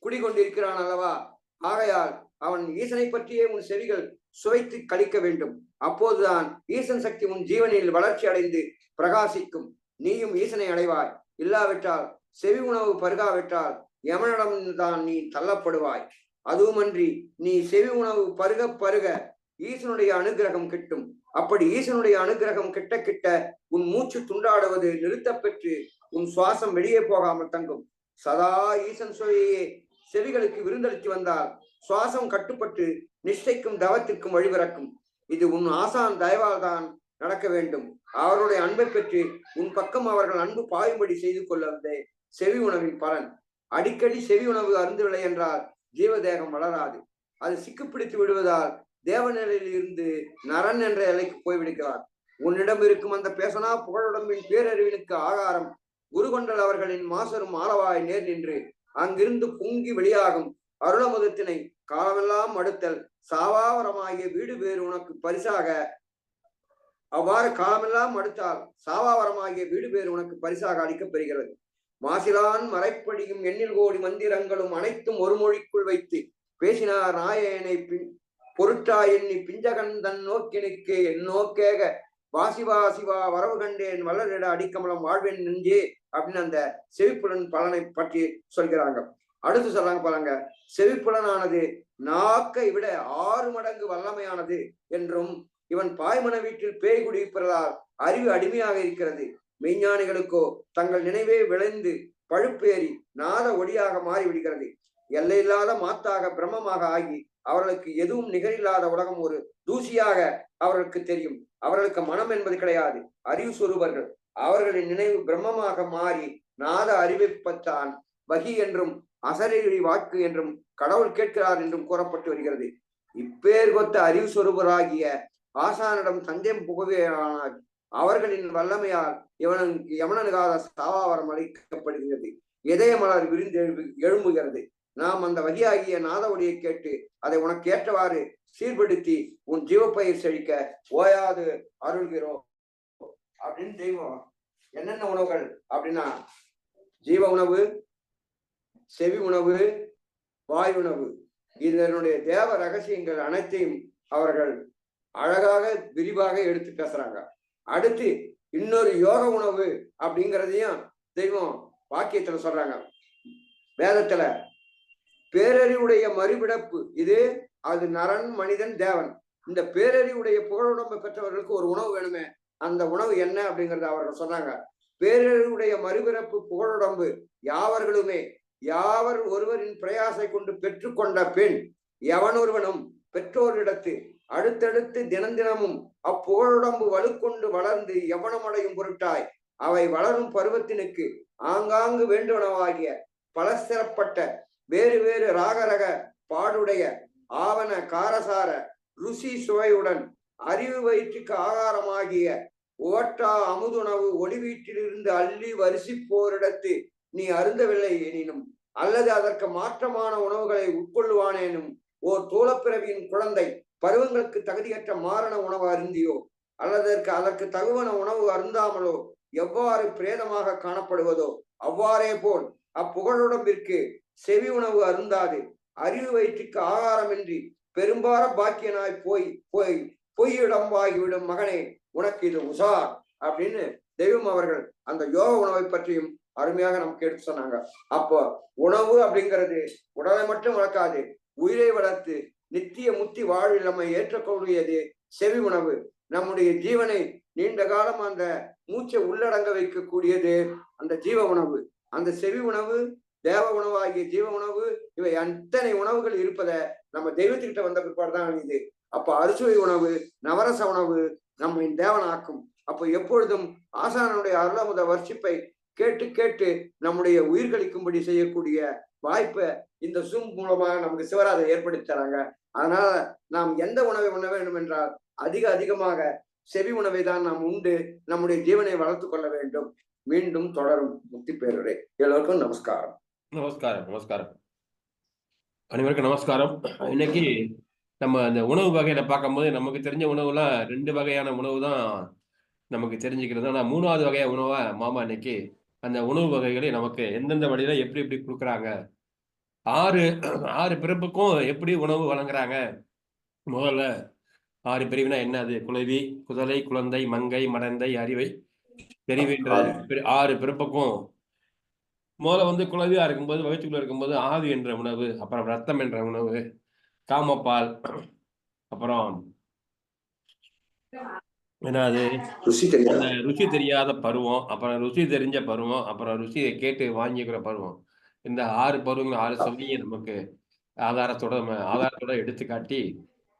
குடிகொண்டிருக்கிறான் அல்லவா? ஆகையால் அவன் ஈசனை பற்றியே உன் செவிகள் சுவைத்து கழிக்க வேண்டும். அப்போதுதான் ஈசன் சக்தி உன் ஜீவனில் வளர்ச்சி அடைந்து பிரகாசிக்கும். நீயும் ஈசனை அடைவாய். இல்லாவிட்டால் செவி உணவு பருகாவிட்டால் யமனிடம்தான் நீ தள்ளப்படுவாய். அதுவுமன்றி நீ செவி உணவு பருக பருக ஈசனுடைய அனுகிரகம் கிட்டும். அப்படி ஈசனுடைய அனுகிரகம் கிட்ட கிட்ட உன் மூச்சு துண்டாடுவது நிறுத்த பெற்று உன் சுவாசம் வெளியே போகாமல் தங்கும். சதா ஈசன் சுவையே செவிகளுக்கு விருந்தளித்து வந்தால் சுவாசம் கட்டுப்பட்டு நிஷ்டைக்கும் தவத்திற்கும் வழிபிறக்கும். இது உன் ஆசான் தயவால் தான் நடக்க வேண்டும். அவருடைய அன்பை பெற்று உன் பக்கம் அவர்கள் அன்பு பாயும்படி செய்து கொள்வதே செவி உணவின் பலன். அடிக்கடி செவி உணவு அருந்தவில்லை என்றால் ஜீவதேகம் வளராது. அது சிக்குப்பிடித்து விடுவதால் தேவநிலையில் இருந்து நரன் என்ற எல்லைக்கு போய்விடுகிறார். உன்னிடம் இருக்கும் அந்த பேசனா புகழுடம்பின் பேரறிவினுக்கு ஆகாரம் குருகொண்டல் அவர்களின் மாசரும் ஆளவாய் நேர் நின்று அங்கிருந்து பொங்கி வெளியாகும் அருளமுதத்தினை காலமெல்லாம் அடுத்தல் சாவாவரமாகிய வீடு பேறு உனக்கு பரிசாக. அவ்வாறு காலமெல்லாம் அடுத்தால் சாவாவரமாகிய வீடு பேறு உனக்கு பரிசாக அளிக்கப் பெறுகிறது. மாசிலான் மறைப்படியும் எண்ணில் கோடி மந்திரங்களும் அனைத்தும் ஒரு மொழிக்குள் வைத்து பேசினார் நாயனை பொருட்டா எண்ணி பிஞ்சகந்தன் நோக்கினுக்கு என் நோக்கேக வாசிவா சிவா வரவு கண்டேன் வளரிட அடிக்கமலம் வாழ்வேன் நெஞ்சே அப்படின்னு அந்த செவிப்புலன் பலனை பற்றி சொல்கிறாங்க. அடுத்து சொல்றாங்க பாருங்க, செவிப்புலனானது நாக்கை விட 6 மடங்கு வல்லமையானது என்றும் இவன் பாய்மன வீட்டில் பேய் குடியிருப்பதால் அறிவு அடிமையாக இருக்கிறது. மெய்ஞானிகளுக்கோ தங்கள் நினைவே விளைந்து பழுப்பேறி நாத ஒளியாக மாறிவிடுகிறது. எல்லையில்லாத மாத்தாக பிரம்மமாக ஆகி அவர்களுக்கு எதுவும் நிகரில்லாத உலகம் ஒரு தூசியாக அவர்களுக்கு தெரியும். அவர்களுக்கு மனம் என்பது கிடையாது, அறிவு சொரூபர்கள். அவர்களின் நினைவு பிரம்மமாக மாறி நாத அறிவிப்பத்தான் வகி என்றும் அசரீரி வாக்கு என்றும் கடவுள் கேட்கிறார் என்றும் கூறப்பட்டு வருகிறது. இப்பேர் கொத்த அறிவு சொரூபராகிய ஆசானிடம் தஞ்சம் புகவேயானால் அவர்களின் வல்லமையால் யமனனுகாத சாவாவரம் அளிக்கப்படுகிறது. இதய மலர் விரிந்து எழும்புகிறது. நாம் அந்த வகையாகிய நாத ஒளியை கேட்டு அதை உனக்கு ஏற்றவாறு சீர்படுத்தி உன் ஜீவப்பயிர் செழிக்க ஓயாது அருள்கிறோம் அப்படின்னு தெய்வம். என்னென்ன உணவுகள் அப்படின்னா, ஜீவ உணவு, செவி உணவு, வாய் உணவு. இதனுடைய தேவ ரகசியங்கள் அனைத்தையும் அவர்கள் அழகாக விரிவாக எடுத்து பேசுறாங்க. அடுத்து இன்னொரு யோக உணவு அப்படிங்கிறதையும் தெய்வம் வாக்கியத்துல சொல்றாங்க. வேதத்துல பேரறிவுடைய மறுபிடப்பு இது, அது நரன் மனிதன் தேவன். இந்த பேரறிவுடைய புகழுடம்பை பெற்றவர்களுக்கு ஒரு உணவு வேணுமே, அந்த உணவு என்ன அப்படிங்கறத அவர்கள் சொன்னாங்க. பேரறிவுடைய மறுபிறப்பு புகழுடம்பு யாவர்களுமே யாவர் ஒருவரின் பிரயாசை கொண்டு பெற்றுக்கொண்ட பெண் எவனொருவனும் பெற்றோரிடத்து அடுத்தடுத்து தினந்தினமும் அப்புகழுடம்பு வலுக்கொண்டு வளர்ந்து எவனமடையும் பொருட்டாய் அவை வளரும் பருவத்தினுக்கு ஆங்காங்கு வேண்டுவனவாகிய பலசிறப்பட்ட வேறு வேறு ராகரக பாடுடைய ஆவண காரசார ருசி சுவையுடன் அறிவு வயிற்றுக்கு ஆகாரமாகிய ஓட்டா அமுதுணவு ஒளி வீட்டிலிருந்து அள்ளி வரிசிப்போரிடத்து நீ அருந்தவில்லை எனினும் அல்லது அதற்கு மாற்றமான உணவுகளை உட்கொள்ளுவானேனும் ஓர் தோளப்பிறவியின் குழந்தை பருவங்களுக்கு தகுதியற்ற மாரண உணவு அருந்தியோ அல்லது அதற்கு தகுவன உணவு அருந்தாமலோ எவ்வாறு பிரேதமாக காணப்படுவதோ அவ்வாறே போல் அப்புகழுடம்பிற்கு செவி உணவு அருந்தாது அறிவு வயிற்றுக்கு ஆகாரமின்றி பெரும்பார பாக்கியனாய் பொய்யிடம்பாகிவிடும் மகனே, உனக்கு இது உசார் அப்படின்னு தெய்வம் அவர்கள் அந்த யோக உணவை பற்றியும் அருமையாக நமக்கு எடுத்து சொன்னாங்க. அப்போ உணவு அப்படிங்கிறது உடலை மட்டும் வளர்க்காது, உயிரை வளர்த்து நித்திய முத்தி வாழ்வில் நம்மை ஏற்றக்கூடியது செவி உணவு. நம்முடைய ஜீவனை நீண்ட காலம் அந்த மூச்சை உள்ளடங்க வைக்கக்கூடியது அந்த ஜீவ உணவு. அந்த செவி உணவு, தேவ உணவு ஆகிய ஜீவ உணவு, இவை அத்தனை உணவுகள் இருப்பதை நம்ம தெய்வத்துக்கிட்ட வந்த பிற்பாடுதான் இது. அப்ப அறுசுவை உணவு, நவரச உணவு நம்மை தேவனாக்கும். அப்போ எப்பொழுதும் ஆசானுடைய அருளமுத வர்ஷிப்பை கேட்டு கேட்டு நம்முடைய உயிர்களிக்கும்படி செய்யக்கூடிய வாய்ப்பை இந்த சூம் மூலமாக நமக்கு சிவராஜர் ஏற்படுத்தி தராங்க. அதனால நாம் எந்த உணவை உண்ண வேண்டும் என்றால் அதிகமாக செவி உணவை தான் நாம் உண்டு நம்முடைய ஜீவனை வளர்த்து கொள்ள வேண்டும். மீண்டும் தொடரும் முக்தி பேருரை. எல்லோருக்கும் நமஸ்காரம். நமஸ்காரம். அனைவருக்கும் நமஸ்காரம். இன்னைக்கு நம்ம அந்த உணவு வகையில பார்க்கும்போது நமக்கு தெரிஞ்ச உணவுலாம் 2 வகையான உணவு தான் நமக்கு தெரிஞ்சுக்கிறது. ஆனால் 3வது வகையான உணவா மாமா இன்னைக்கு அந்த உணவு வகைகளை நமக்கு எந்தெந்த வழியில எப்படி கொடுக்குறாங்க, 6 பிறப்புக்கும் எப்படி உணவு வழங்குறாங்க. முதல்ல 6 பிரிவினா என்ன? அது குலவி, குதலை, குழந்தை, மங்கை, மடந்தை, அறிவை, தெரிவின்ற 6 பிறப்புக்கும் முதல்ல குலவியா இருக்கும்போது, வயிற்றுக்குள்ள இருக்கும்போது ஆவி என்ற உணவு, அப்புறம் ரத்தம் என்ற உணவு, காமப்பால், அப்புறம் என்னது அந்த ருசி தெரியாத பருவம், அப்புறம் ருசி தெரிஞ்ச பருவம், அப்புறம் ருசியை கேட்டு வாங்கிக்கிற பருவம். இந்த 6 பருவங்கள் 6 சுவையை நமக்கு ஆதாரத்தோட எடுத்துக்காட்டி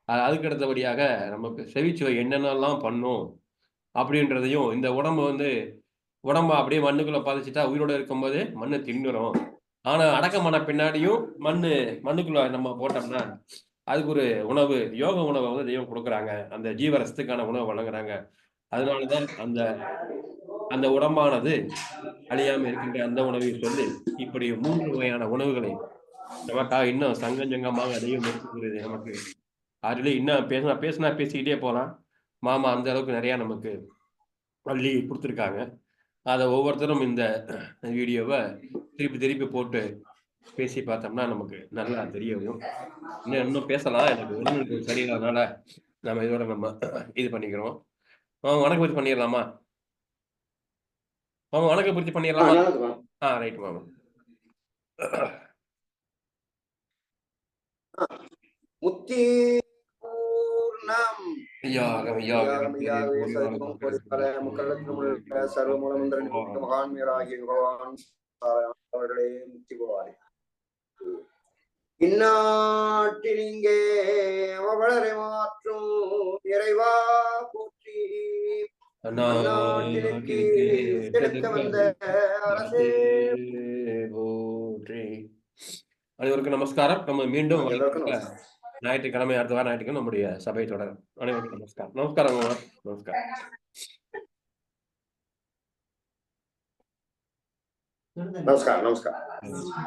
அதுக்கு அடுத்தபடியாக நமக்கு செவிச்சுவை என்னென்னலாம் பண்ணும் அப்படின்றதையும், இந்த உடம்ப அப்படியே மண்ணுக்குள்ள பதிச்சுட்டா உயிரோட இருக்கும்போது மண்ணு தின்னுரும். ஆனா அடக்கமான பின்னாடியும் மண்ணுக்குள்ள நம்ம போட்டோம்னா அதுக்கு ஒரு உணவு, யோக உணவை தெய்வம் கொடுக்குறாங்க. அந்த ஜீவரசத்துக்கான உணவை வழங்குறாங்க. அதனாலதான் அந்த உடம்பானது அழியாம இருக்கின்ற அந்த உணவை சொல்லி இப்படி 3 வகையான உணவுகளை நமக்காக இன்னும் சங்கமாக தெய்வம் எடுத்துக்கிறது. நமக்கு அதுல இன்னும் பேசினா பேசிக்கிட்டே போலாம். மாமா அந்த அளவுக்கு நிறைய நமக்கு அள்ளி கொடுத்துருக்காங்க. அதை ஒவ்வொருத்தரும் இந்த வீடியோவை திருப்பி போட்டு பேசி பார்த்தோம்னா நமக்கு நல்லா தெரிய வரும். இன்னும் பேசலாம். எனக்கு உடல்நிலை சரியில்லாதனால நம்ம இதோட இது பண்ணிக்கிறோம். வணக்க பூர்த்தி பண்ணிடலாமா? வணக்க பூர்த்தி பண்ணிடலாமா? ரைட் மாமா. முத்தி பூர்ணம் சர்வமூலமந்திர மகான்மீராகிய பகவான் அவர்களே முக்தி போவாரே. இந்நாட்டினிங்கே அவளரை மாற்றும் இறைவா போற்றி. அந்நாட்டிற்கு எடுக்க வந்த அரசே போற்றி. அனைவருக்கும் நமஸ்காரம். நம்ம மீண்டும் ஞாயிற்றுக்கிழமை அடுத்த வாரம் ஞாயிற்றுக்கிழமை நம்முடைய சபை தொடரும். அனைவருக்கும் நமஸ்காரம். நமஸ்காரம். நமஸ்காரம். நமஸ்காரம்.